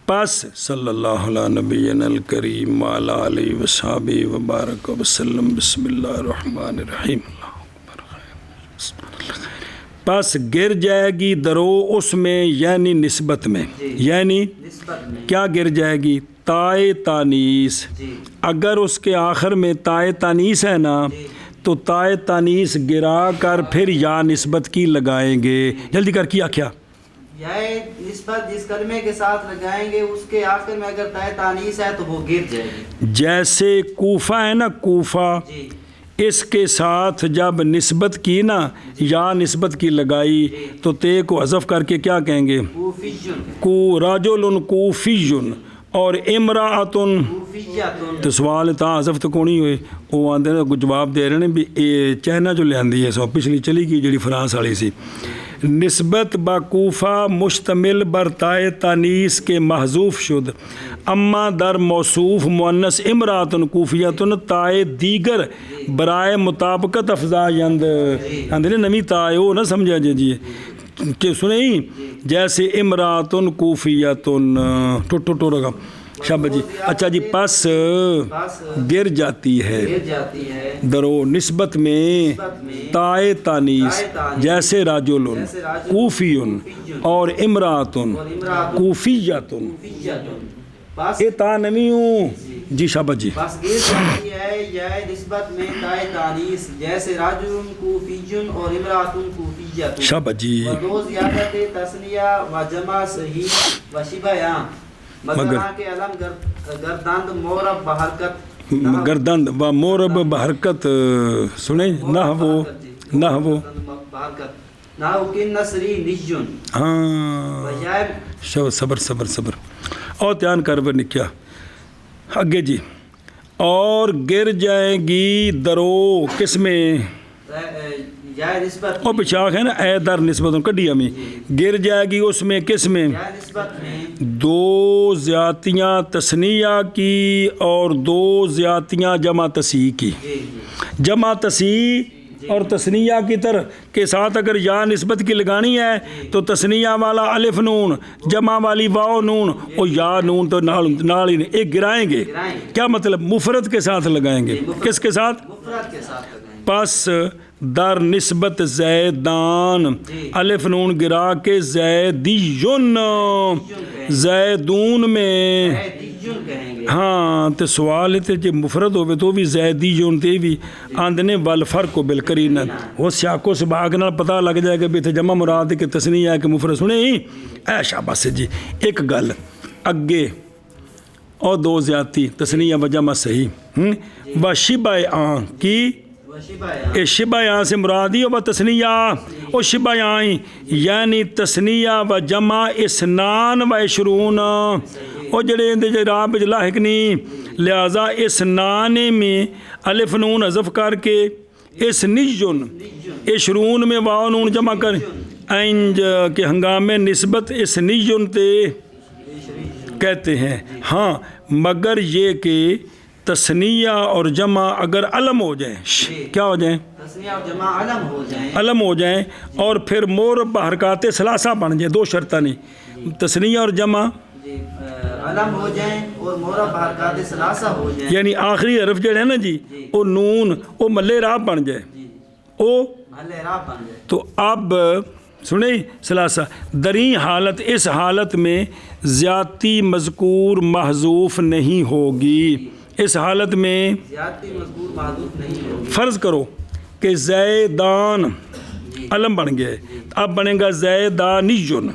Speaker 1: پس صلی اللہ علیہ نبینا الکریم وعلی آلہ وصحبہ وبارک وسلم. بسم اللہ الرحمن الرحیم. پس گر جائے گی درو اس میں، یعنی نسبت میں. یعنی کیا گر جائے گی؟ تائے تانیس. اگر اس کے آخر میں تائے تانیس ہے نا تو تائے تانیس گرا کر پھر یا نسبت کی لگائیں گے. جلدی کر کیا کیا
Speaker 2: یا نسبت جس کلمے کے ساتھ لگائیں گے اس کے آخر میں اگر تائے تانیس ہے تو وہ گر جائے گی.
Speaker 1: جیسے کوفہ ہے نا، کوفہ اس کے ساتھ جب نسبت کی نا یا نسبت کی لگائی تو تے کو حذف کر کے کیا کہیں گے؟ کو رجل کوفیون اور امرأتن. تو سوال تا حذف تو کونی ہوئے، وہ آندے نے جواب دے رہے ہیں بھی چائنا جو لے آندی ہے سو پچھلی چلی گئی جڑی فرانس والی سی. نسبت با کوفہ مشتمل بر تائے تانیس کے محذوف شد، اما در موصوف مؤنث امراتن کوفیتن تائے دیگر برائے مطابقت افزایند. آندے نے نمی تائے ہو نہ سمجھا جی کہ سنیں جیسے امراتن کوفیتن ٹو رگا شاباش جی اچھا جی پس
Speaker 2: پس
Speaker 1: گر جاتی ہے
Speaker 2: گر جاتی ہے
Speaker 1: درو نسبت میں تائے تانیس جیسے راجل کوفیون اور امراتن کوفیتن
Speaker 2: پس
Speaker 1: یہ تا نمی ہوں جی شاباش جی
Speaker 2: بس گر جاتی ہے یہ نسبت میں تائے تانیس جیسے راجل کوفیجن اور امراتن کوفیت
Speaker 1: شاباش جی
Speaker 2: و دو زیادت تسنیہ و جمع صحیح و شبیاں مگر ہاں کے علم گرداند مورب بحرکت
Speaker 1: گردند و مورب بحرکت سنیں نہ وہ
Speaker 2: بحرکت نہ کن نصری نجن
Speaker 1: ہاں
Speaker 2: و جائب
Speaker 1: صبر اور دھیان کر بنے کیا آگے جی اور گر جائیں گی درو کس میں
Speaker 2: جائے نسبت
Speaker 1: اور پچھاک ہے نا اے در نسبت کڈی ہمیں گر جائے گی اس میں کس میں
Speaker 2: جائے نسبت میں
Speaker 1: دو زیادتیاں تثنیہ کی اور دو زیادتیاں جمع تصحیح کی جمع تصحیح اور تثنیہ کی طرح کے ساتھ اگر یا نسبت کی لگانی ہے تو تثنیہ والا الف نون جمع والی واو نون اور یا نون تو نال ہی ایک گرائیں گے کیا مطلب مفرد کے ساتھ لگائیں گے کس کے ساتھ
Speaker 2: مفرد کے ساتھ لگائیں
Speaker 1: پس در نسبت زیدان الف نون گرا کے زیدیون زیدون میں
Speaker 2: دیجن کہیں گے
Speaker 1: ہاں تو سوال ہے کہ مفرد ہوئے تو بھی زیدیون تے بھی آندنے والفرق بالقرینہ وہ سیاقو سے باغ نال پتہ لگ جائے کہ بیتے جمع مراد ہے کہ تثنیہ ہے کہ مفرد سنے ہی اے شاباش جی ایک گل اگے اور دو زیادتی تثنیہ و جمع صحیح و شبہ آن کی
Speaker 2: و شبیاں
Speaker 1: اے شبہ آن سے مرادی و تثنیہ او شبہ آن یعنی تثنیہ و جمع اسنان و عشرون او جڑے اندے جراب لاحق نہیں لہذا اسنان میں الف نون حذف کر کے اس نجن عشرون میں واو نون جمع کر اینج کے ہنگامے نسبت اس نجن تے کہتے ہیں ہاں مگر یہ کہ تثنیہ اور جمع اگر علم ہو جائیں کیا ہو جائیں
Speaker 2: تسنیہ اور جمع علم ہو جائیں
Speaker 1: علم ہو جائیں اور پھر مورب حرکات ثلاثہ بن جائیں دو شرطہ نہیں تثنیہ اور جمع
Speaker 2: جی علم ہو جائیں اور مورب حرکات ثلاثہ ہو جائیں
Speaker 1: یعنی آخری حرف جڑے ہیں نا جی وہ نون وہ ملے راب بن جائے او
Speaker 2: محل اعراب بن جائے
Speaker 1: تو اب سنیں ثلاثہ دریں حالت اس حالت میں زیادتی مذکور محذوف نہیں ہوگی اس حالت میں
Speaker 2: زیادتی مذکور محذوف نہیں ہوگی
Speaker 1: فرض کرو کہ زیدان علم بن گئے اب بنے گا زیدانیون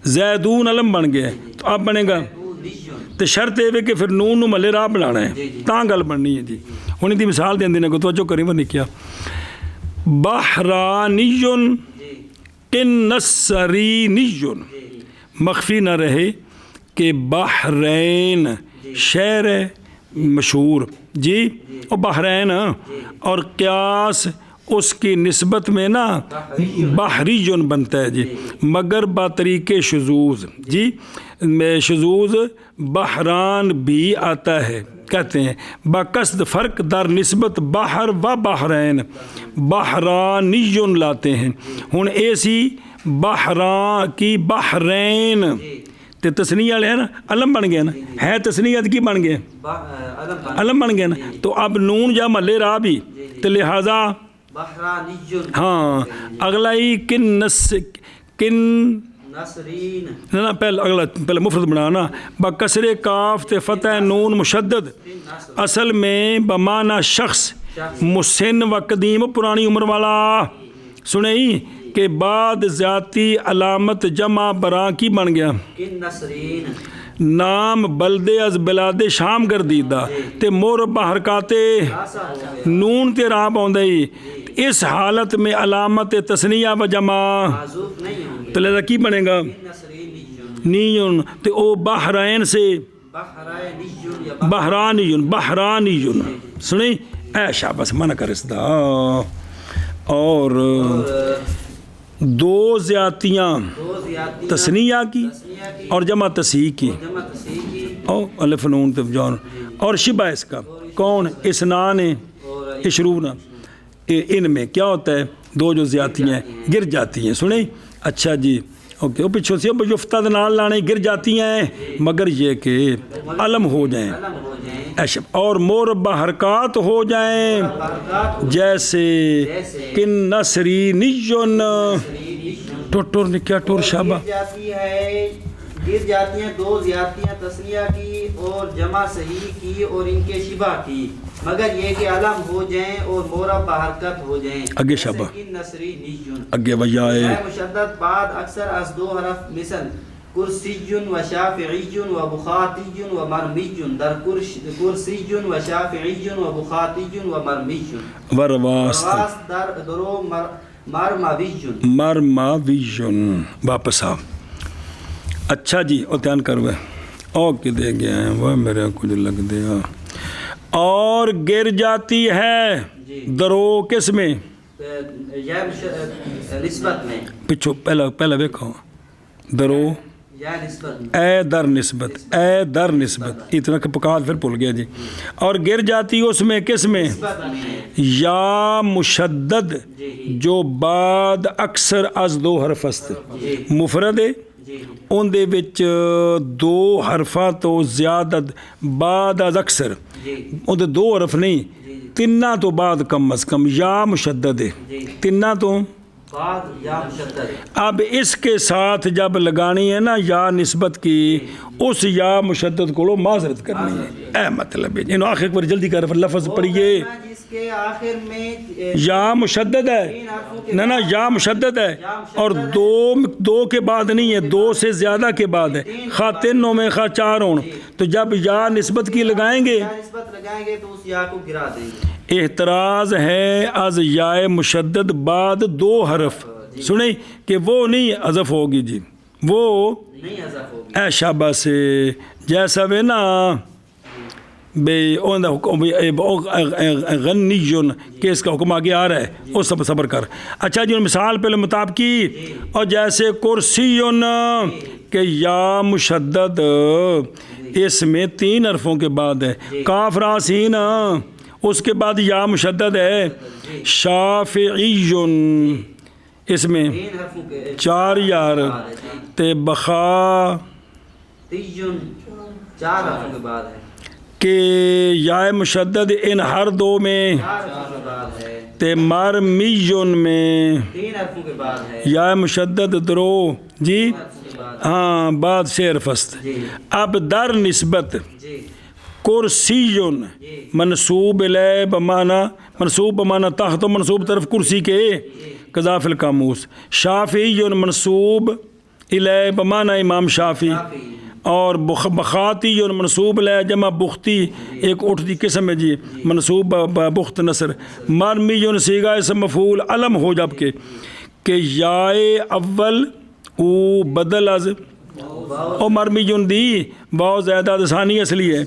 Speaker 1: زیدون علم بن گئے تو اب بنے گا تو شرط ہے کہ پھر نون نو ملے راہ بنانا ہے تاں گل بننی ہے جی ہونی دی مثال دین دینے کو توجہ کریں وہ نہیں کیا بحرانیون نصرینیون مخفی نہ رہے کہ بحرین شہر ہے مشہور جی اور بحرین اور قیاس اس کی نسبت میں نا بحری جن بنتا ہے جی مگر با طریق شذوذ جی شذوذ بحران بھی آتا ہے کہتے ہیں باقصد فرق در نسبت بحر و بحرین بحرانیون لاتے ہیں ہن ایسی بحران کی بحرین تے تثنیہ والے ہے نا علم بن گیا نا ہے تثنیت کی بن گئے علم بن گیا نا تو اب نون جا ملے را بھی تو لہذا ہاں اگلا ہی کن
Speaker 2: نصرین
Speaker 1: نہ پہلے مفرد بنانا بکسر کاف تے فتح نون مشدد اصل میں بمعنی شخص مسن و قدیم پرانی عمر والا سنئی کہ بعد ذاتی علامت جمع براں کی بن گیا
Speaker 2: کن نصرین
Speaker 1: نام بلدے از بلاد شام گردیدہ تے مورب حرکات نون تے راہ پاؤندے اس حالت میں علامت تثنیہ و جمع
Speaker 2: معذوف نہیں ہوں گے
Speaker 1: تو لہذا کی بنے گا نیون تے او بحرین سے بحرانیون سنیں اے شاباش منع کر اس دا اور دو زیادتیاں تثنیہ کی اور جمع تصحیح کی او الف نون تے جان اور شبہ اس کا کون اسنان عشرون ان میں کیا ہوتا ہے دو جو زیادتیاں گر جاتی ہیں سنیں اچھا جی اوکے وہ پیچھے سے یفتد نال لانے گر جاتی ہیں مگر یہ کہ علم ہو جائیں
Speaker 2: علم ہو جائیں
Speaker 1: ایشب اور مربع حرکات ہو جائیں جیسے کن نصری نیجن ٹور نے کیا ٹور شابہ
Speaker 2: گر جاتی ہیں دو زیادتیاں تسنیہ کی اور جمع صحیح کی اور ان کے شبہ کی مگر یہ کہ علم ہو جائیں اور مربع حرکت ہو جائیں
Speaker 1: اگے شابہ
Speaker 2: جیسے کہ نصری نیجن
Speaker 1: اگے بجائے
Speaker 2: مشدد بعد اکثر از دو حرف مثل کرسیجن و شافعیجن و بخاتیجن و مرمیجن در کرسیجن و شافعیجن و بخاتیجن و مرمیجن
Speaker 1: ورواست
Speaker 2: در درو مرمویجن
Speaker 1: مرمویجن واپس آ اچھا جی اور دھیان کروے او کہ دے گیا ہے وہ میرے کچھ لگ دیا اور گر جاتی ہے درو کس میں
Speaker 2: نسبت میں
Speaker 1: پچھو پہلا دیکھو درو
Speaker 2: یا نسبت میں
Speaker 1: اے در نسبت اتنا کہ پکار پھر بھول گیا جی اور گر جاتی اس میں کس میں یا مشدد جو بعد اکثر از دو حرف است مفرد ہے ان دے وچ دو حرفاں تو زیادہ بعد از اکثر ان دے دو حرف نہیں تینہ تو بعد کم از کم یا مشدد ہے تینہ تو
Speaker 2: بعد یا مشدد
Speaker 1: اب اس کے ساتھ جب لگانی ہے نا یا نسبت کی اس یا مشدد کو معذرت کرنی ہے اے مطلب ہے انہوں آخر پر جلدی کر لفظ پڑھیے
Speaker 2: جس کے آخر میں
Speaker 1: یا مشدد ہے نا یا مشدد ہے اور دو کے بعد نہیں ہے دو سے زیادہ کے بعد ہے خواہ تینوں میں خواہ چار ہوں تو جب یا نسبت کی لگائیں گے
Speaker 2: نسبت لگائیں گے تو اس یا کو گرا دیں گے
Speaker 1: احتراز ہے از یا مشدد بعد دو حرف سنیں کہ وہ نہیں حذف ہوگی جی وہ
Speaker 2: نہیں حذف ہوگی
Speaker 1: اے شابہ سے جیسا وہ نا بے غنی جن کہ اس کا حکم آگے آ رہا ہے وہ سب صبر کر اچھا جی مثال پہلے مطابق کی اور جیسے کرسی کہ یا مشدد اس میں تین حرفوں کے بعد ہے کاف را سین اس کے بعد یا مشدد ہے شافعیون اس میں چار یار تے بخا
Speaker 2: تیجن چار حرفوں کے بعد ہے
Speaker 1: کہ یا مشدد ان ہر دو میں
Speaker 2: چار حرفوں کے بعد ہے
Speaker 1: تے مرمیون میں
Speaker 2: تین حرفوں کے بعد ہے
Speaker 1: یا مشدد درو جی ہاں بعد سے رفست اب در نسبت
Speaker 2: جی
Speaker 1: کرسیون منصوب الیہ بمعنی تحت و منصوب طرف کرسی کے قذاف القاموس شافعیون منصوب الیہ بمعنی امام شافعی اور بخاتی منصوب الیہ جمع بختی ایک اٹھتی قسم ہے جی منصوب بخت نصر مرمی صیغہ اسم مفعول علم ہو جب کہ یائے اول او بدل از او مرمی دی بہت زیادہ ثانی اصلی ہے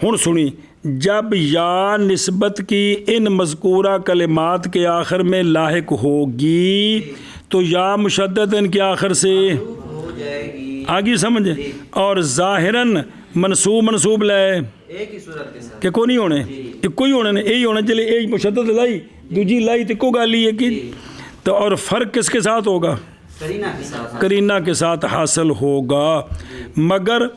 Speaker 1: ہن سنی جب یا نسبت کی ان مذکورہ کلمات کے آخر میں لاحق ہوگی تو یا مشدد ان کے آخر سے
Speaker 2: ہو جائے گی
Speaker 1: آگے سمجھے اور ظاہراً منصوب لے
Speaker 2: ایک ہی صورت کے ساتھ
Speaker 1: کہ کوئی نہیں ہونے ایک ہی ہونے یہی ہونا چلے ایک مشدد لائی دوجی لائی تو کو گالی ہے کہ تو اور فرق کس کے ساتھ ہوگا
Speaker 2: کرینہ کے ساتھ
Speaker 1: کرینہ کے ساتھ حاصل ہوگا مگر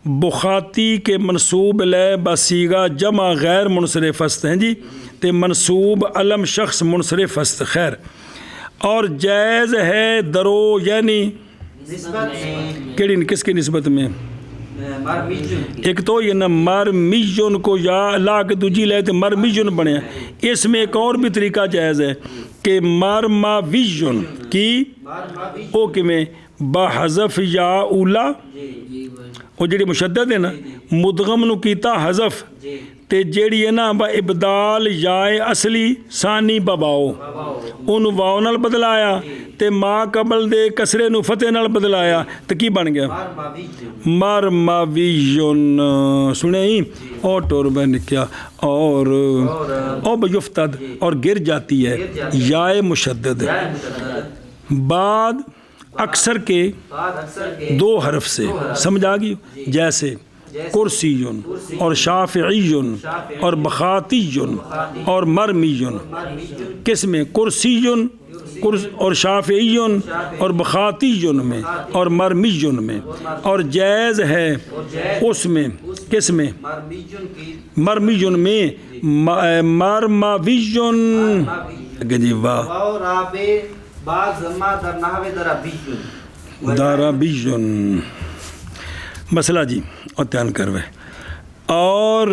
Speaker 1: بخاتی کے منصوب لے بصیغہ جمع غیر منصرف است ہیں جی تے منصوب علم شخص منصرف است خیر اور جائز ہے درو یعنی
Speaker 2: نسبت میں
Speaker 1: کیڑی کس کی نسبت میں
Speaker 2: مرمیجن کی
Speaker 1: ایک تو یہ نا مرمیجن کو یا لا کے دوجی لے تو مرمیجن بنے اس میں ایک اور بھی طریقہ جائز ہے کہ مرمویجن کی او کہ میں بحذف یا اولا وہ جڑی مشدد ہے نا مدغم نو کیتا حذف تے جیڑی ہے نا با ابدال یائے اصلی ثانی بباؤ ان واؤ نال بدلایا تے ما قبل دے کسرے نو فتح نال بدلایا تے کی بن گیا مرمویون سنے ہی اور ٹور میں نکیا اور بیفتد اور گر جاتی ہے یائے مشدد بعد اکثر کے دو حرف سے سمجھ آگی جیسے کرسیون اور شافعیون اور بخاتیون اور مرمیون کس میں کرسیون اور شافعی اور بخاتی میں اور مرمی میں، اور جائز ہے اس میں، کس میں؟ مرمی میں، مرموی جی واہ
Speaker 2: واو رابع با ضمہ در نحو درابی
Speaker 1: دارابی مسئلہ جی اور تیان کروے اور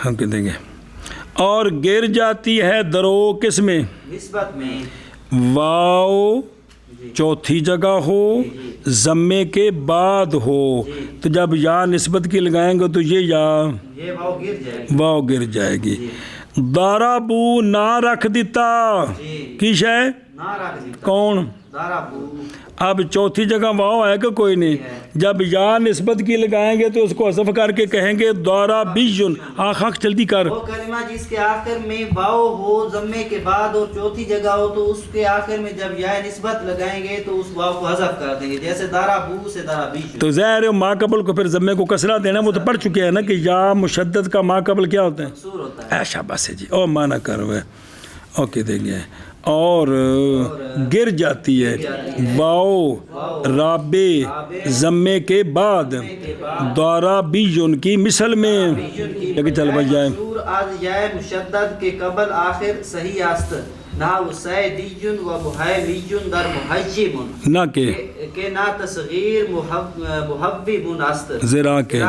Speaker 1: ہم کہہ دیں گے اور گر جاتی ہے درو کس میں؟
Speaker 2: نسبت میں
Speaker 1: واو چوتھی جگہ ہو ضمے کے بعد ہو تو جب یا نسبت کی لگائیں گے تو یہ
Speaker 2: واو گر جائے گی،
Speaker 1: واو گر جائے گی۔ دارابو نہ رکھ دیتا کی شے
Speaker 2: نہ رکھ دیتا
Speaker 1: کون؟
Speaker 2: دارابو
Speaker 1: اب چوتھی جگہ واو ہے کہ کوئی نہیں، جب یا نسبت کی لگائیں گے تو اس کو حذف کر کے کہیں گے دارابیون۔ آخ جلدی کر۔
Speaker 2: وہ کلمہ جس کے آخر میں واو ہو ضمے کے بعد اور چوتھی جگہ ہو تو اس کے آخر میں جب یا نسبت لگائیں گے تو اس واو کو حذف کر دیں گے، جیسے دارابو سے دارابی۔
Speaker 1: تو ظاہر ہے ما قبل کو پھر ضمے کو کسرہ دینا، وہ تو پڑھ چکے ہیں نا کہ یا مشدد کا ما قبل کیا ہوتا ہے؟
Speaker 2: مکسور ہوتا ہے۔
Speaker 1: شاباش جی اور مانا کروے اوکے دیں گے اور گر جاتی ہے واو رابع ضمے کے بعد دارابیون کی مثل میں لیکن چل بچ جائے
Speaker 2: مکسور از یا مشدد کے قبل آخر صحیح است نحو سیدیون و محیمیون در محجمون
Speaker 1: نہ
Speaker 2: کہ نہ تصغیر محببون است
Speaker 1: ذرا کے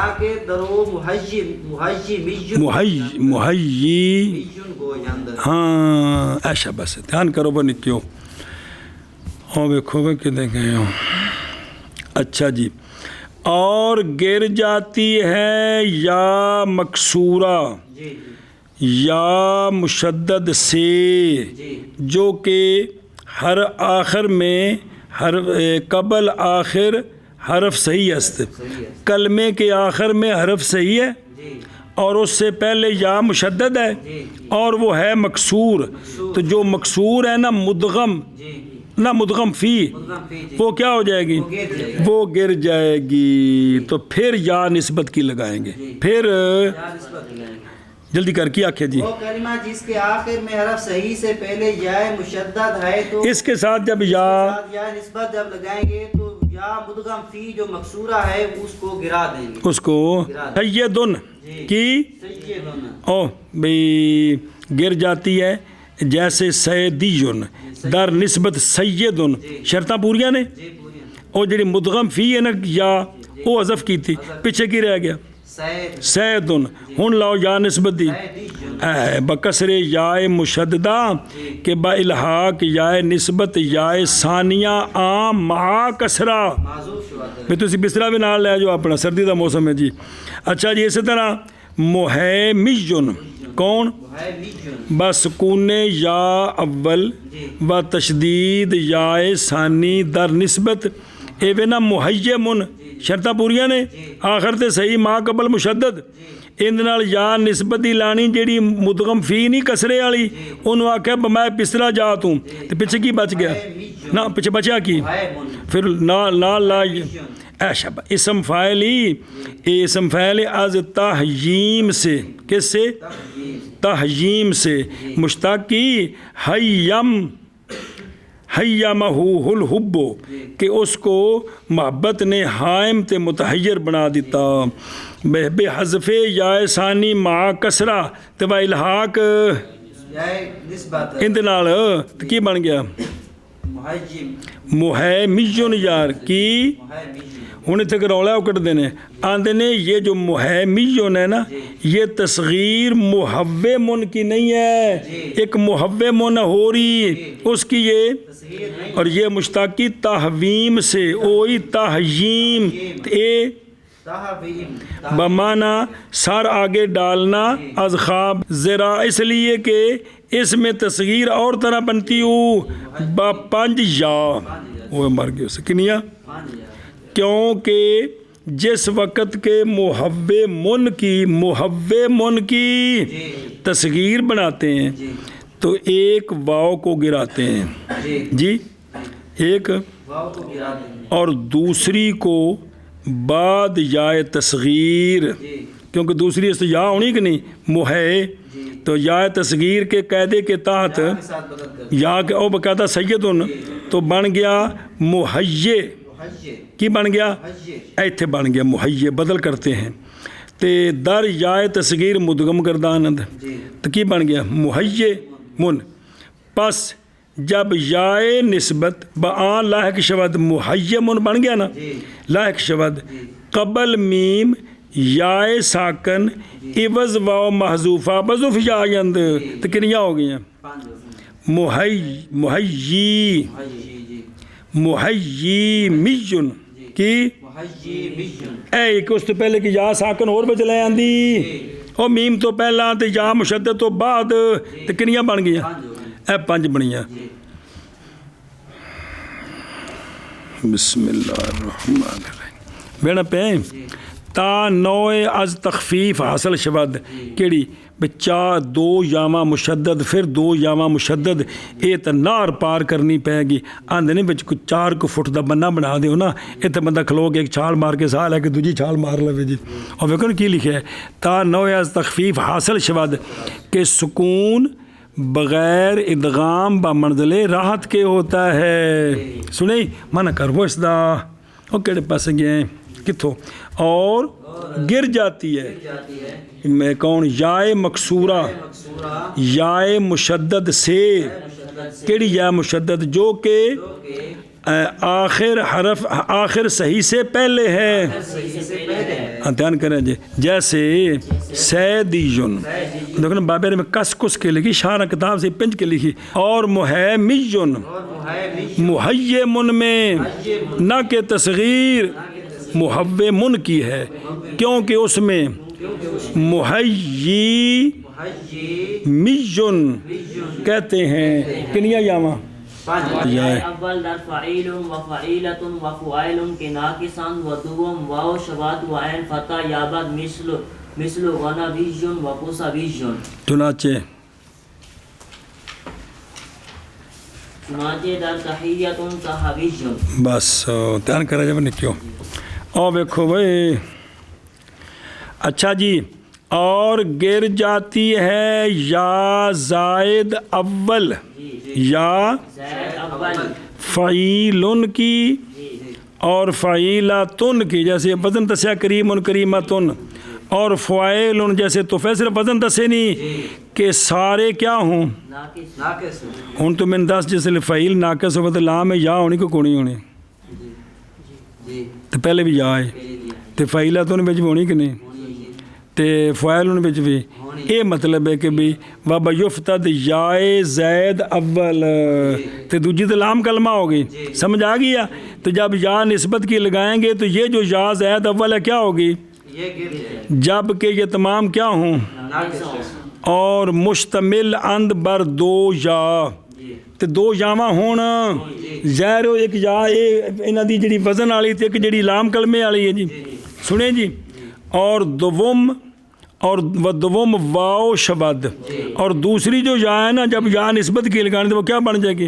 Speaker 2: درو محجمیون
Speaker 1: محیی
Speaker 2: گویند۔
Speaker 1: ہاں ایسا بس دھیان کرو بنی کیوں اور دیکھو گے کہ دیکھیں اچھا جی اور گر جاتی ہے یا مکسورہ یا مشدد سے جو کہ ہر آخر میں قبل آخر حرف صحیح است، کلمے کے آخر میں حرف صحیح ہے اور اس سے پہلے یا مشدد ہے اور وہ ہے مکسور، تو جو مکسور ہے نا مدغم فی وہ کیا ہو جائے گی؟ وہ گر جائے گی، تو پھر یا نسبت کی لگائیں گے، پھر جلدی کر کے آخیا جی
Speaker 2: وہ کلمہ جس کے آخر میں حرف صحیح سے پہلے یا مشدد ہے تو
Speaker 1: اس کے ساتھ جب یا
Speaker 2: نسبت جب لگائیں گے تو یا مدغم فی جو مکسورہ ہے اس کو گرا دیں گے،
Speaker 1: اس کو سیدن کی او بھئی گر جاتی ہے جیسے سیدیون در نسبت سیدن شرطاں پوریاں نے اور جڑی مدغم فی ہے نا یا وہ حذف کی تھی پیچھے کی رہ گیا سیدن ہن لاؤ یا نسبت دی بکسر یا مشددہ کہ با الحاق یا نسبت یا ثانیہ عام مع کسرہ میں تو اسی بسرا بھی نال لے جو اپنا سردی دا موسم ہے جی۔ اچھا جی اسی طرح محیمیون کون؟ بسکون یا اول و تشدید یا ثانی در نسبت ایونا محیمن شرطاں پوریاں نے آخر تے صحیح ما قبل مشدد اندھ نال یا نسبت ہی لانی جیڑی مدغم فی نہیں کسرے والی انہوں آکھا میں پسرا جا توں تے پیچھے کی بچ گیا نہ پیچھے بچیا کی پھر لا ایشا اسم فاعل ہی اسم فاعل از تحییم سے کس سے؟ تحییم سے مشتق کی حیمہ الحب کہ اس کو محبت نے حائم تے متحیر بنا دیتا بے حذف یا ثانی مع کسرہ تے با الحاق اندنال کی بن گیا محیمیون یار کی ہوں اتنے رولا اکٹ دینے آندے نے یہ جو محیمیون ہے نا یہ تصغیر محومن کی نہیں ہے، ایک محومن ہو رہی اس کی یہ اور یہ مشتاقی تحویم سے اوئی تحییم اے بمانا سر آگے ڈالنا از خواب ذرا اس لیے کہ اس میں تصغیر اور طرح بنتی ہوں با پنج یا وہ مر گئے اسے کنیا کیونکہ جس وقت کے محومن کی تصغیر بناتے ہیں تو ایک واو کو گراتے ہیں جی ایک اور دوسری کو بعد یا تصغیر کیونکہ دوسری اس یا ہونی کہ نہیں محے، تو یا تصغیر کے قاعدے کے تحت
Speaker 2: کے ساتھ بدل کر
Speaker 1: یا کہ او باقاعدہ سیدن تو بن گیا محیے،
Speaker 2: حجے
Speaker 1: کی بن گیا
Speaker 2: حجے
Speaker 1: ایتھے بن گیا محیے، بدل کرتے ہیں تے در یا تصغیر مدغم گردانند
Speaker 2: جی
Speaker 1: تو کی بن گیا محیے من، پس جب یائے نسبت بآن لاحق شود محیے من بن گیا نا،
Speaker 2: جی
Speaker 1: لاحق شود قبل میم یائے ساکن عوض واو محذوفہ بذف یا آیند تو کنیا ہو گئی ہیں
Speaker 2: 5
Speaker 1: محیی
Speaker 2: حجی جی
Speaker 1: محیی میجن کی
Speaker 2: حجی مشن
Speaker 1: اے کہ اس تو پہلے کہ یا ساکن اور بچلے آندی او میم تو پہلا تے یا مشدد تو بعد تے کنیاں بن گئی اے 5 بنیاں بسم اللہ الرحمن الرحیم بینا پہ تا نوع از تخفیف حاصل شود کیڑی بچا 2 یاما مشدد پھر 2 یاما مشدد یہ تو نار پار کرنی پے گی آندے نہیں بچ کو 4 فٹ دا بننا بنا دیو نا یہ تو بندہ کھلو کے ایک چھال مار کے سال ہے کہ دوجی چھال مار لے جی اور ویکن کی لکھے ہے تا نوع از تخفیف حاصل شود کہ سکون بغیر ادغام با منزل راحت کے ہوتا ہے سنیں منع کر وہ اس دا وہ کہڑے پاس گئے کتھوں اور گر جاتی ہے
Speaker 2: جاتی ہے
Speaker 1: میں کون یائے مکسورہ
Speaker 2: مقصورہ
Speaker 1: یائے مشدد سے کیڑی یا مشدد جو کہ
Speaker 2: کہ
Speaker 1: آخر حرف آخر صحیح سے پہلے ہے
Speaker 2: صحیح سے پہلے ہے
Speaker 1: ہاں دھیان کریں جی جیسے سیدیجن دیکھو نا بابر میں کس کس کے لکھی شارہ کتاب سے پنج کے لکھی اور محیمیجن
Speaker 2: اور محیمش
Speaker 1: محیمن میں نہ کہ تصغیر محومن کی ہے کیونکہ اس میں محیی
Speaker 2: حجی
Speaker 1: میجن کہتے ہیں کنیا یاما
Speaker 2: 5
Speaker 1: یائے
Speaker 3: اول در فعیل و فعیلت و فعیل کے ناقصان و دوم واو شباد و عین فتح یابد مثل غنا بیجن و قصا بیجن
Speaker 1: چنانچہ
Speaker 3: چنانچہ در تحیت صحابیجن
Speaker 1: بس دھیان کرا جب نکیو اور دیکھو بھائی اچھا جی اور گر جاتی ہے یا زائد اول یا
Speaker 3: زید اول
Speaker 1: فعیلن کی اور فعیلاتن کی جیسے وزن تسیا کریمن کریمتن اور فعیلن جیسے تو فیصل وزن تسے نہیں کہ سارے کیا ہوں
Speaker 3: ناقص
Speaker 2: ناقص
Speaker 1: ہوں تو میں 10 جیسے فعیل ناقص ہو تو لام ہے یا ہونی کو کونی ہونی
Speaker 2: جی
Speaker 1: تو پہلے بھی یا ہے تو فعیلاتن بچ بھی ہونی کہ نہیں تے فعیلن بچ بھی یہ مطلب ہے کہ بھی بابا یفتد یائے زید اول تے دوجی تو لام کلمہ ہوگی سمجھ آ گیا تو جب یا نسبت کی لگائیں گے تو یہ جو یا زید اول ہے کیا ہوگی
Speaker 2: یہ گر جائے
Speaker 1: جب کہ یہ تمام کیا ہوں
Speaker 2: ناقص
Speaker 1: اور مشتمل اند بر 2 یا تے 2 یاواں ہون ظاہر ایک یا انہاں دی جڑی وزن والی تے ایک جڑی لام کلمے والی ہے جی سنیں جی اور دوم اور دوم واو شبد اور دوسری جو یا ہے نا جب یا نسبت کی لگانے تو وہ کیا بن جائے گی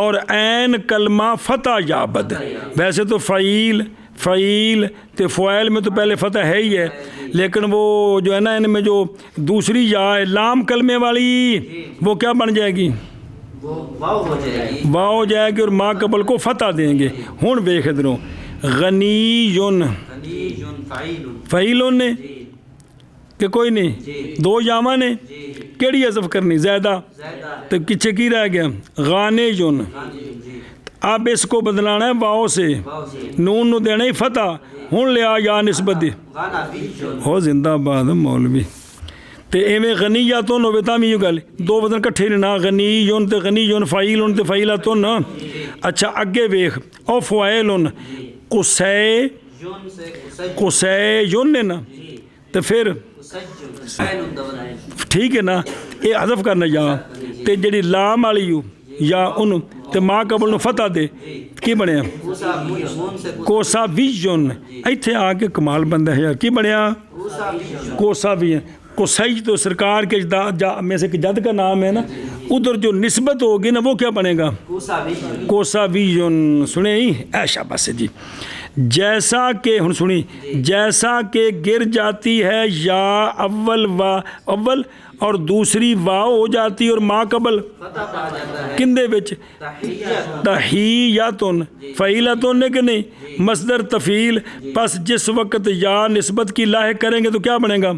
Speaker 1: اور عین کلمہ فتح یابد ویسے تو فعیل تے فعیل میں تو پہلے فتح ہے ہی ہے لیکن وہ جو ہے نا ان میں جو دوسری یا ہے لام کلمے والی وہ کیا بن جائے گی
Speaker 2: وہ واو ہو جائے گی
Speaker 1: واو ہو جائے گی اور ما قبل کو فتح دیں گے ہن ویکھ ادھروں غنیٌ
Speaker 2: غنیٌ فعیل
Speaker 1: فعیلن نے کہ کوئی نہیں 2 یاما نے کیڑی حذف کرنی زیادہ
Speaker 2: زیادہ
Speaker 1: تو پیچھے کی رہ گیا غانے جن
Speaker 2: جی
Speaker 1: اب اس کو بدلانا ہے واؤ سے
Speaker 2: واو سے
Speaker 1: نون نو دینا ہی فتح ہن لیا یا نسبت دی
Speaker 2: غانا بیجن
Speaker 1: ہو زندہ باد مولوی تے ایویں غنیاتن ہوے تاں بھی گل 2 وزن کٹھے نے نا غنیٌ تے غنیٌ فعیلن تے فعیلاتن اچھا اگے ویکھ او فعیلن قصے
Speaker 2: جن سے
Speaker 1: قصیٌ نے نا تے پھر
Speaker 2: سجن فعیل دبر
Speaker 1: ٹھیک ہے نا یہ حذف کرنا یا تے جڑی لام والی یو یا ان تے ما قبل نو فتح دے کی بنیا
Speaker 2: موسیٰ مون سے
Speaker 1: کوسا ویژن ایتھے آ کے کمال بندہ ہے یار کی بنیا
Speaker 2: موسیٰ بیجن
Speaker 1: کوسا بھی کوسائی تو سرکار کے میں سے جد کا نام ہے نا ادھر جو نسبت ہوگی نا وہ کیا بنے گا
Speaker 2: موسیٰ بیجن
Speaker 1: کوسا ویژن سنے ہی ایشا بس جی جیسا کہ ہن سنی جیسا کہ گر جاتی ہے یا اول اول اور دوسری واو ہو جاتی اور ما قبل
Speaker 2: فتح آ جاتا ہے
Speaker 1: کندے وچ
Speaker 2: تحیت
Speaker 1: تحیاتن فعیلاتن کہ نہیں مصدر تفعیل پس جس وقت یا نسبت کی لاحق کریں گے تو کیا بنے گا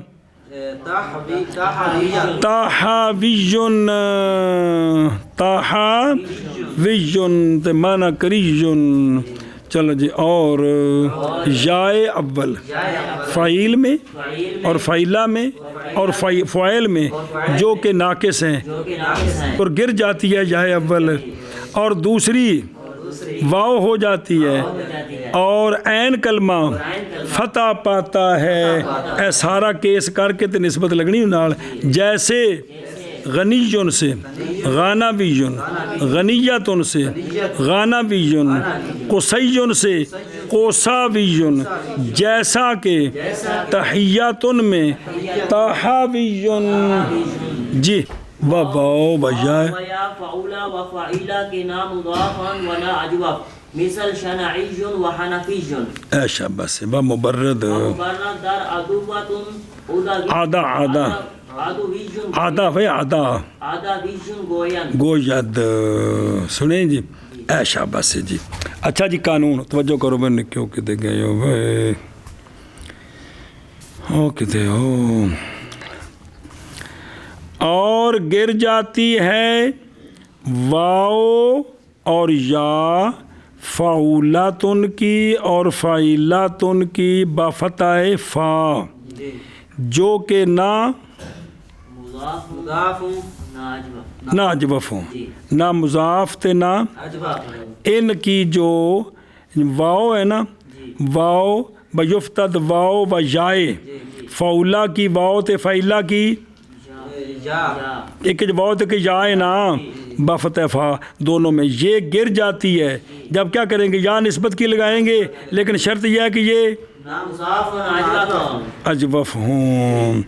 Speaker 2: تحویت
Speaker 1: تحاویون تحاویون تے مانا کریون چلو جی اور یائے اول فعیل میں اور فعیلہ میں اور فعیل میں جو کہ ناقص ہیں
Speaker 3: جو کہ ناقص ہیں
Speaker 1: اور گر جاتی ہے یائے اول اور دوسری واو ہو جاتی ہے
Speaker 3: ہو جاتی ہے
Speaker 1: اور عین کلمہ فتح پاتا ہے اے سارا کیس کر کے تے نسبت لگنی نال جیسے غنیجن سے غانویون غنیتن سے غانویون قصیون سے قوساویون جیسا کہ تحیاتن میں تحاویون جی واو بجائے
Speaker 3: ویا فعولا وفعیلا کے نام مضافن ولا اجوف مثل شنعی و حنفی
Speaker 1: اے شاباش با مبرد
Speaker 3: مبرد در ادوبتن
Speaker 1: عدا آدھا بھائی آدھا
Speaker 3: آدھا ویژن گوین
Speaker 1: گوید سنیں جی اے شاباش سے جی اچھا جی قانون توجہ کرو میں نے کیوں کتے گئے ہو بھائی او کتے ہو اور گر جاتی ہے واو اور یا فعولاتن کی اور فعیلاتن کی بفتح فا جو کہ نہ
Speaker 3: مضاف نہ اجوف
Speaker 1: نہ اجوف ہوں نہ مضاف تے نہ
Speaker 2: اجوف
Speaker 1: ان کی جو واو ہے نا واو بیفتد واو و یائے فعولہ کی واو تے فعیلہ کی
Speaker 2: یا
Speaker 1: ایک واو تے کہ یائے نا بفتح فا دونوں میں یہ گر جاتی ہے جب کیا کریں گے یا نسبت کی لگائیں گے لیکن شرط یہ ہے کہ یہ
Speaker 3: نہ مضاف اجوف
Speaker 1: اجوف ہوں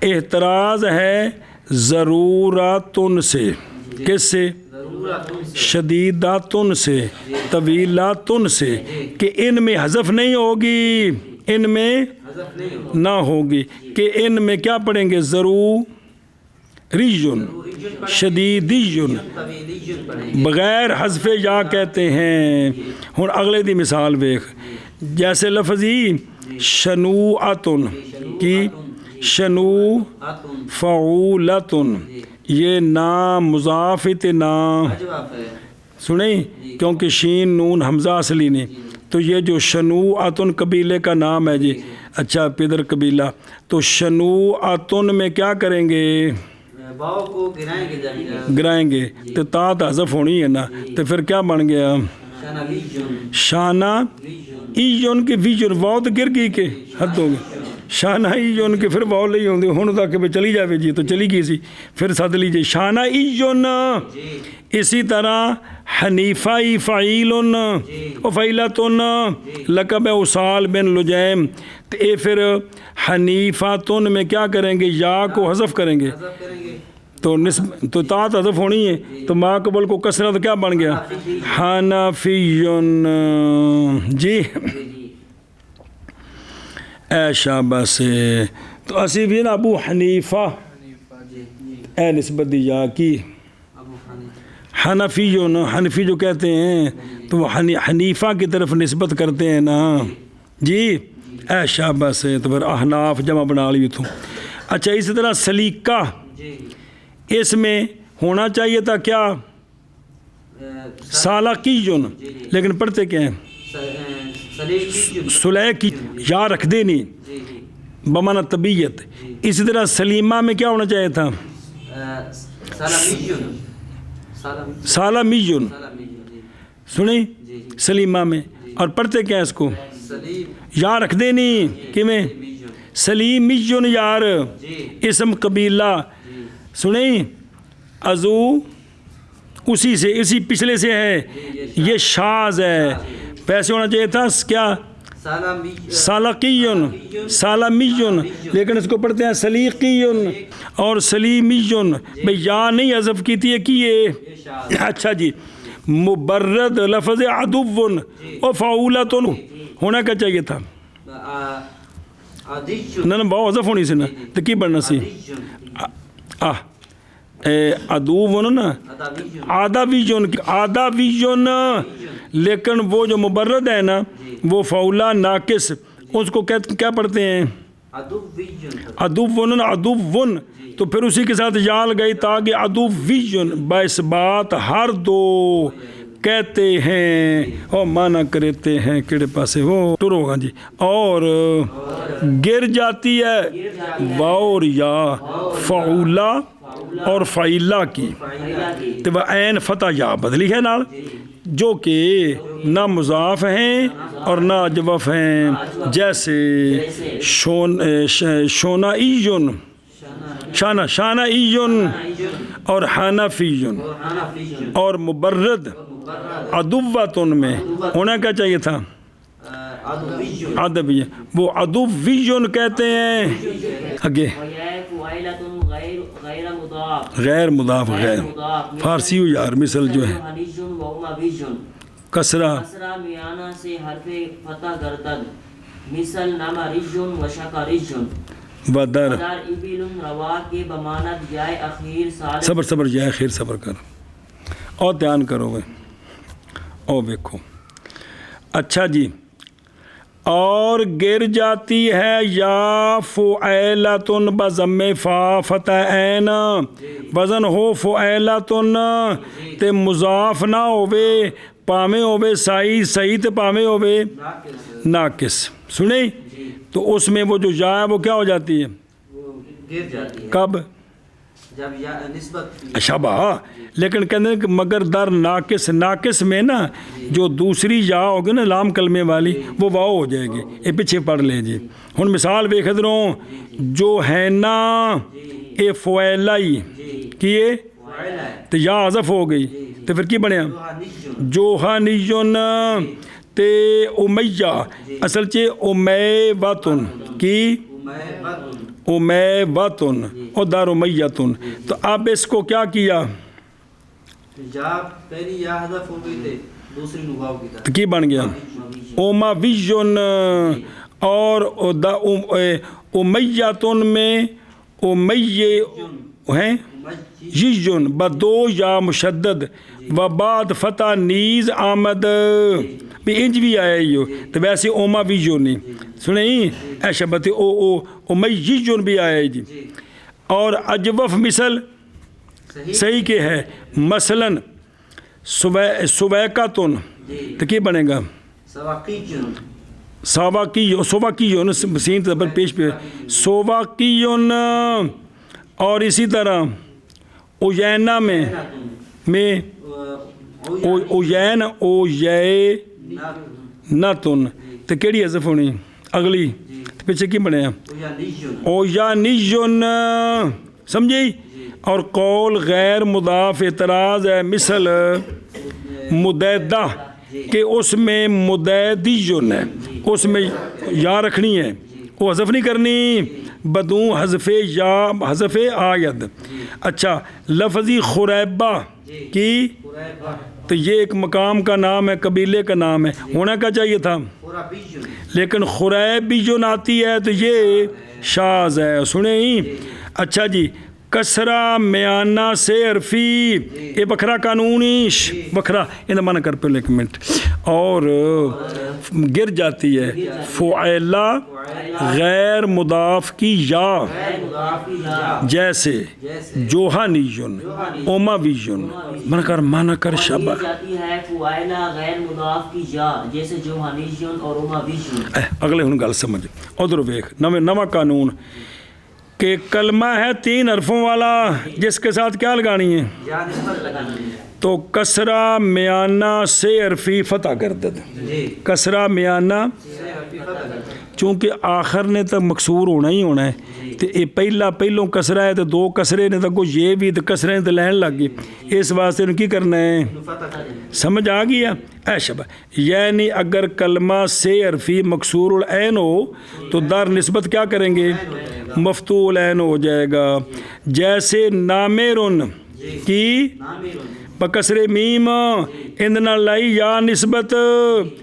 Speaker 1: اعتراض ہے ضروراتن سے کس سے شدیداتن سے طویلاتن سے کہ ان میں حذف نہیں ہوگی ان میں
Speaker 2: حذف نہیں ہو
Speaker 1: نہ ہوگی کہ ان میں کیا پڑھیں گے ضروریون شدیدیون
Speaker 2: طویلیون پڑھیں
Speaker 1: بغیر حذف یا کہتے ہیں ہن اگلے دی مثال دیکھ جیسے لفظی شنوعتن کی
Speaker 2: اتن
Speaker 1: فعولتن یہ نام مضاف تے نام
Speaker 2: اجوف ہے
Speaker 1: سنیں کیونکہ شین نون حمزہ اصلی نے تو یہ جو شنوعتن قبیلے کا نام ہے جی اچھا پیدر قبیلہ تو شنوعتن میں کیا کریں گے
Speaker 2: واو کو گرائیں گے جب
Speaker 1: گرائیں گے تو تا حذف ہونی ہے نا تو پھر کیا بن گیا
Speaker 2: شنویجن
Speaker 1: شانہ ایجن کے ویجن واو تو گر گئی کہ حد ہو گئی شانہ ایجن کے پھر واو نہیں ہوندے ہن تک کہ چلی جاوے جی تو چلی گئی سی پھر سد لیجیے شانہ ایجن اسی طرح حنیفائی فعیلن و فعیلتن لقب اسال بن لجیم تو اے پھر حنیفاتن میں کیا کریں گے یا کو حذف کریں گے
Speaker 2: حذف کریں گے
Speaker 1: تو تات حذف ہونی ہے تو ما قبل کو کسرہ تو کیا بن گیا حنفیون جی اے شابہ سے تو اسی بھی نا ابو حنیفہ اے نسبت دی یا کی
Speaker 2: ابو حنیفہ
Speaker 1: حنفیون حنفی جو کہتے ہیں تو وہ حنیفہ کی طرف نسبت کرتے ہیں نا جی اے شابہ سے تو پھر احناف جمع بنا لی تھوں اچھا اسی طرح سلیقہ
Speaker 2: جی
Speaker 1: اس میں ہونا چاہیے تھا کیا سالقیون لیکن پڑھتے کیا ہیں
Speaker 2: سلیقیون
Speaker 1: سلیح کی یا رکھ دینی
Speaker 2: جی جی
Speaker 1: بمانا طبیعت اسی طرح سلیمہ میں کیا ہونا چاہیے تھا
Speaker 2: سلامیون
Speaker 1: سالمیون
Speaker 2: سلامیون جی
Speaker 1: سنیں سلیمہ میں اور پڑھتے کیا ہیں اس کو
Speaker 2: سلیم
Speaker 1: یا رکھ دینی کہ میں سلیمیون یار
Speaker 2: جی
Speaker 1: اسم قبیلہ سنیں ازو اسی سے اسی پچھلے سے ہے یہ شاذ ہے ویسے ہونا چاہیے تھا کیا سالقیون سالمیون لیکن اس کو پڑھتے ہیں سلیقیون اور سلیمیون بھئی یا نہیں حذف کی تھی کیے اچھا جی مبرد لفظ عدوون و فعولتن ہونا کیا چاہیے تھا؟
Speaker 2: عدیجن
Speaker 1: نہ باؤ حذف ہونی سی نا تو کی بننا سی؟ ادوون نا آدھا ویژن، لیکن وہ جو مبرد ہے نا وہ فعولہ ناقص، اس کو کیا پڑھتے ہیں؟ ادوون ادوون، تو پھر اسی کے ساتھ یال گئی تاکہ ادویجن باعث بات ہر دو کہتے ہیں اور مانا کرتے ہیں کیڑے پاسے وہ ٹر ہوگا جی، اور گر جاتی ہے واو اور یا فعولہ اور فعیلہ کی، تو وہ عین فتح یا بدلی ہے نال، جو کہ نہ مضاف ہیں اور نہ اجوف ہیں، جیسے شونائیون شانائیون اور حنفیون، اور مبرد ادوتن میں ہونا کیا چاہیے تھا؟ ادبی، وہ ادویون کہتے ہیں آگے غیر مضاف، غیر فارسی ہو یار، مثل جو ہے کسرہ
Speaker 3: میانہ سے حرف فتح گردد، مثل نما رجن و شکا رجن
Speaker 1: بدر
Speaker 3: ابل روا کے بمانت جائے اخیر سال
Speaker 1: صبر جائے خیر صبر کر اور دھیان کرو گے اور دیکھو اچھا جی، اور گر جاتی ہے یا فعیلتن بضم فا فتح عین، وزن ہو فعیلتن تے مضاف نہ ہوئے، پامے ہوئے صحیح تے پامے ہوئے ناقص، سنیں تو اس میں وہ جو یا ہے وہ کیا ہو جاتی ہے؟ کب؟
Speaker 2: جب یا نسبت
Speaker 1: شبہ، لیکن کہتے ہیں کہ مگر در ناقص میں نا جو دوسری یا ہوگی نا لام کلمے والی وہ واؤ ہو جائے گی، یہ پیچھے پڑھ لیں جی۔ ہن مثال ویکھ رہو، جو ہے نا اے فعیلائی کیے تو یا حذف ہو گئی تو پھر کی بنیا؟ جوہانیون تے امیہ، اصل چے امیواتن کی امیواتن اور دار امیتن، تو اب اس کو کیا کیا؟
Speaker 2: یا پہلی یا حذف ہو گئی تھے، دوسری نواو کی طرح
Speaker 1: تو کی بن گیا؟ اوماویون، اور امیتن میں امیہ ہیں یجن بدو یا مشدد و بعد فتح نیز آمد، بھی انج بھی آیا ہو تو ویسے اوما ویجون نہیں سنیں اے شبت امیجون بھی آیا جی، اور اجوف مثل صحیح کے ہے، مثلاً سویکاتن تو کی بنے گا؟ سواکیون سین تبر پیش پہ سواکیون، اور اسی طرح اوینا میں اوین اویے نتن تو کیڑی حذف ہونی اگلی تو پیچھے کی بنے اویانیون، سمجھی؟ اور قول غیر مضاف اعتراض ہے، مثل مدیدہ کہ اس میں مدیدیون ہے، اس میں یا رکھنی ہے، وہ حذف نہیں کرنی، بدوں حذف یا حذف آید۔ اچھا لفظی خریبہ کی، تو یہ ایک مقام کا نام ہے، قبیلے کا نام ہے، ہونا کیا چاہیے تھا؟ لیکن خریبیون آتی ہے تو یہ شاذ ہے، سنیں ہی۔ اچھا جی، کسرہ میانہ سے عرفی، یہ بکھرا قانونیش بکھرا ان مانا کر پہ ایک منٹ، اور گر جاتی ہے فعیلہ غیر مضاف کی یا، جیسے جوہانیون اوماویون مانا کر شبہ،
Speaker 3: جاتی ہے فعیلہ غیر مضاف کی یا، جیسے جوہانیون اور اوماویون۔
Speaker 1: اگلے ہن گل سمجھ ادھر ویکھ، نواں قانون کہ کلمہ ہے 3 حرفوں والا جس کے ساتھ کیا لگانی ہے؟ تو کسرہ میانہ سے عرفی فتح گردد، کسرہ میانہ چونکہ آخر نے تو مکسور ہونا ہی ہونا ہے، تو یہ پہلوں کسرہ ہے تو 2 کسرے نے تو یہ بھی تو کسرے نے تو لہن لگ گئی، اس واسطے ان کی کرنا ہے؟ سمجھ آ گیا؟ اے شبہ، یعنی اگر کلمہ سے عرفی مکسور العین ہو تو در نسبت کیا کریں گے؟ مفتوح العین ہو جائے گا، جیسے نامرن کی ਕਸਰੇ ਮੀਮ ਇਹਦੇ ਨਾਲ ਲਾਈ ਯਾ ਨਿਸਬਤ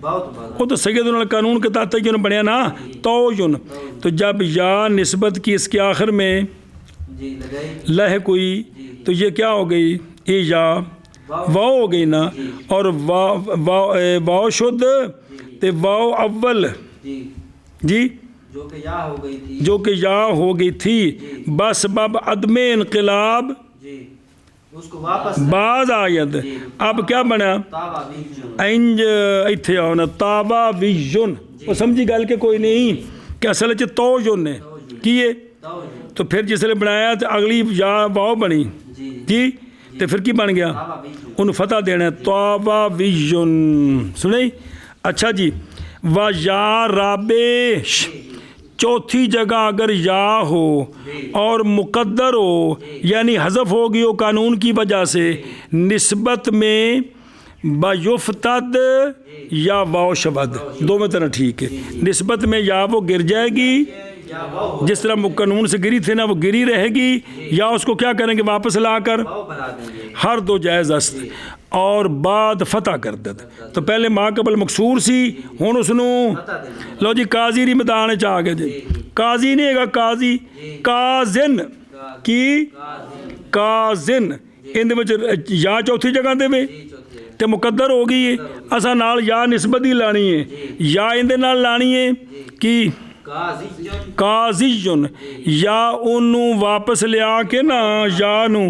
Speaker 2: بہت بڑا
Speaker 1: وہ تو سید القانون کے تحت جو بنیا نا توجن. تو جب یا نسبت کی اس کے آخر میں
Speaker 2: جی لگائی
Speaker 1: لہق ہوئی تو یہ کیا ہو گئی؟ یہ یا واو ہو گئی نا. اور واو شد تے واو اول
Speaker 2: جی
Speaker 1: جی
Speaker 2: جو کہ یا ہو گئی تھی
Speaker 1: جو کہ یا ہو گئی تھی بسبب عدم انقلاب
Speaker 2: جی اس کو واپس
Speaker 1: بعض آیت. اب کیا بنا؟
Speaker 2: تابا بیجن
Speaker 1: انج ایتھے آنا تابا ویژن. وہ سمجھی گل کہ کوئی نہیں کہ اصل چ توجن نے کیے.
Speaker 2: توجہ
Speaker 1: تو پھر جس نے بنایا تو اگلی یا واو بنی
Speaker 2: جی
Speaker 1: جی تو پھر کی بن گیا؟
Speaker 2: تابا بیجن
Speaker 1: انہوں فتح دینا ہے تابا ویژن. سنیں اچھا جی. و یا رابش چوتھی جگہ اگر یا ہو اور مقدر ہو یعنی حذف ہوگی ہو قانون کی وجہ سے نسبت میں بیفتد یا واو شبد دو میں طرح ٹھیک ہے. نسبت میں یا وہ گر جائے گی
Speaker 2: یا واو
Speaker 1: جس طرح قانون سے گری تھے نا وہ گری رہے گی یا اس کو کیا کریں گے واپس لا کر
Speaker 2: واو بنا دیں گے
Speaker 1: ہر دو جائز است اور بعد فتح کر دت. تو پہلے ما قبل مکسور سی ہن اس نو
Speaker 2: بتا دیں گے
Speaker 1: لو جی قاضی ری میدان چ آ گئے جی. قاضی نہیں ہے گا قاضی قاضن کی قاضن ان یا چوتھی جگہ دے وے تے مقدر ہو گئی ہے. اساں نال یا نسبت ہی لانی ہے یا اندے نال لانی ہے کی
Speaker 2: قاضی
Speaker 1: قاضیون یا انہوں واپس لیا کے نا یا نو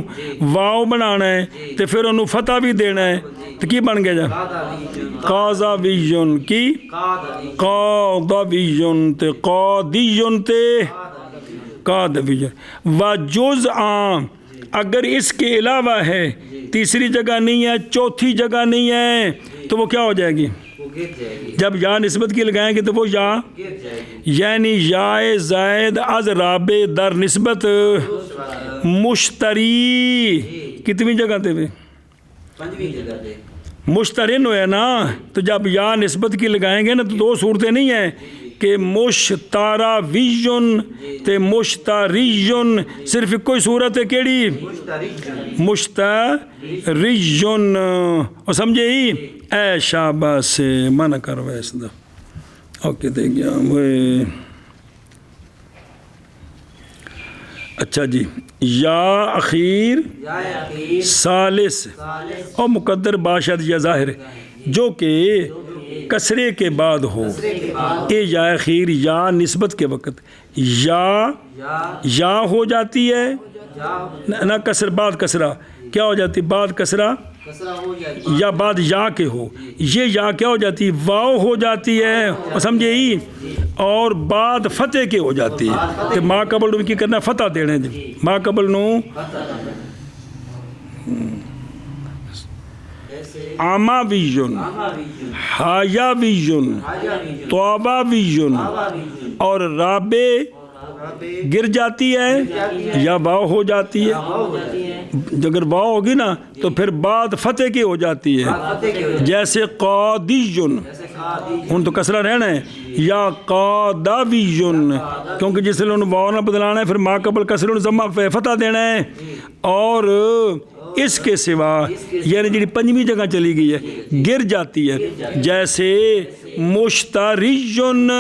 Speaker 1: واو بنانا ہے تے پھر انہوں فتح بھی دینا ہے تو کی بن گیا جا قاضاویون کی قاضاویون تے قاضیون تے قاضاویون و جز عام اگر اس کے علاوہ ہے تیسری جگہ نہیں ہے چوتھی جگہ نہیں ہے تو وہ کیا ہو جائے گی؟
Speaker 2: وہ گر جائے گی
Speaker 1: جب یا نسبت کی لگائیں گے تو وہ یا
Speaker 2: گر جائے گی
Speaker 1: یعنی یا زائد از رابع در نسبت مشتری کتنی جگہ تے ہوئے؟
Speaker 2: پنجویں جگہ دے
Speaker 1: مشترن ہوئے نا. تو جب یا نسبت کی لگائیں گے نا تو دو صورتیں نہیں ہیں کہ مشتراویون تے مشتریون. صرف کوئی صورت ہے کیڑی؟ مشتریون. اور سمجھے ہی اے شاباش سے منع کر ویسے دا اوکے دے گیا وہ. اچھا جی. یا اخیر
Speaker 2: یا اخیر
Speaker 1: ثالث
Speaker 2: ثالث
Speaker 1: اور مقدر باشد یا ظاہر جو کہ کسرے کے بعد ہو.
Speaker 2: کے بعد
Speaker 1: اے یا اخیر یا نسبت کے وقت یا
Speaker 2: یا
Speaker 1: ہو جاتی ہے
Speaker 2: یا
Speaker 1: نہ کسر بعد کسرہ کیا ہو جاتی بعد کسرہ
Speaker 2: کسرہ ہو جائے
Speaker 1: یا بعد یا کے ہو. یہ یا کیا ہو جاتی واو ہو جاتی ہے اور سمجھے ہی اور بعد فتح کے ہو جاتی ہے. کہ ما قبل نو کی کرنا فتح دینے جی ما قبل نو آما ویژن حایا ویژن توبہ ویژن اور رابع گر جاتی ہے یا واو ہو جاتی ہے. اگر واو ہوگی نا تو پھر بعد فتح کی ہو جاتی ہے جیسے قادیون ان تو کسرہ رہنا ہے یا قاداویون کیونکہ جس نے انہوں واو نہ بدلانا ہے پھر ما قبل کسر انہوں ضمہ فتح دینا ہے. اور اس کے سوا یعنی جی پنجویں جگہ چلی گئی ہے گر جاتی ہے جیسے مشتریون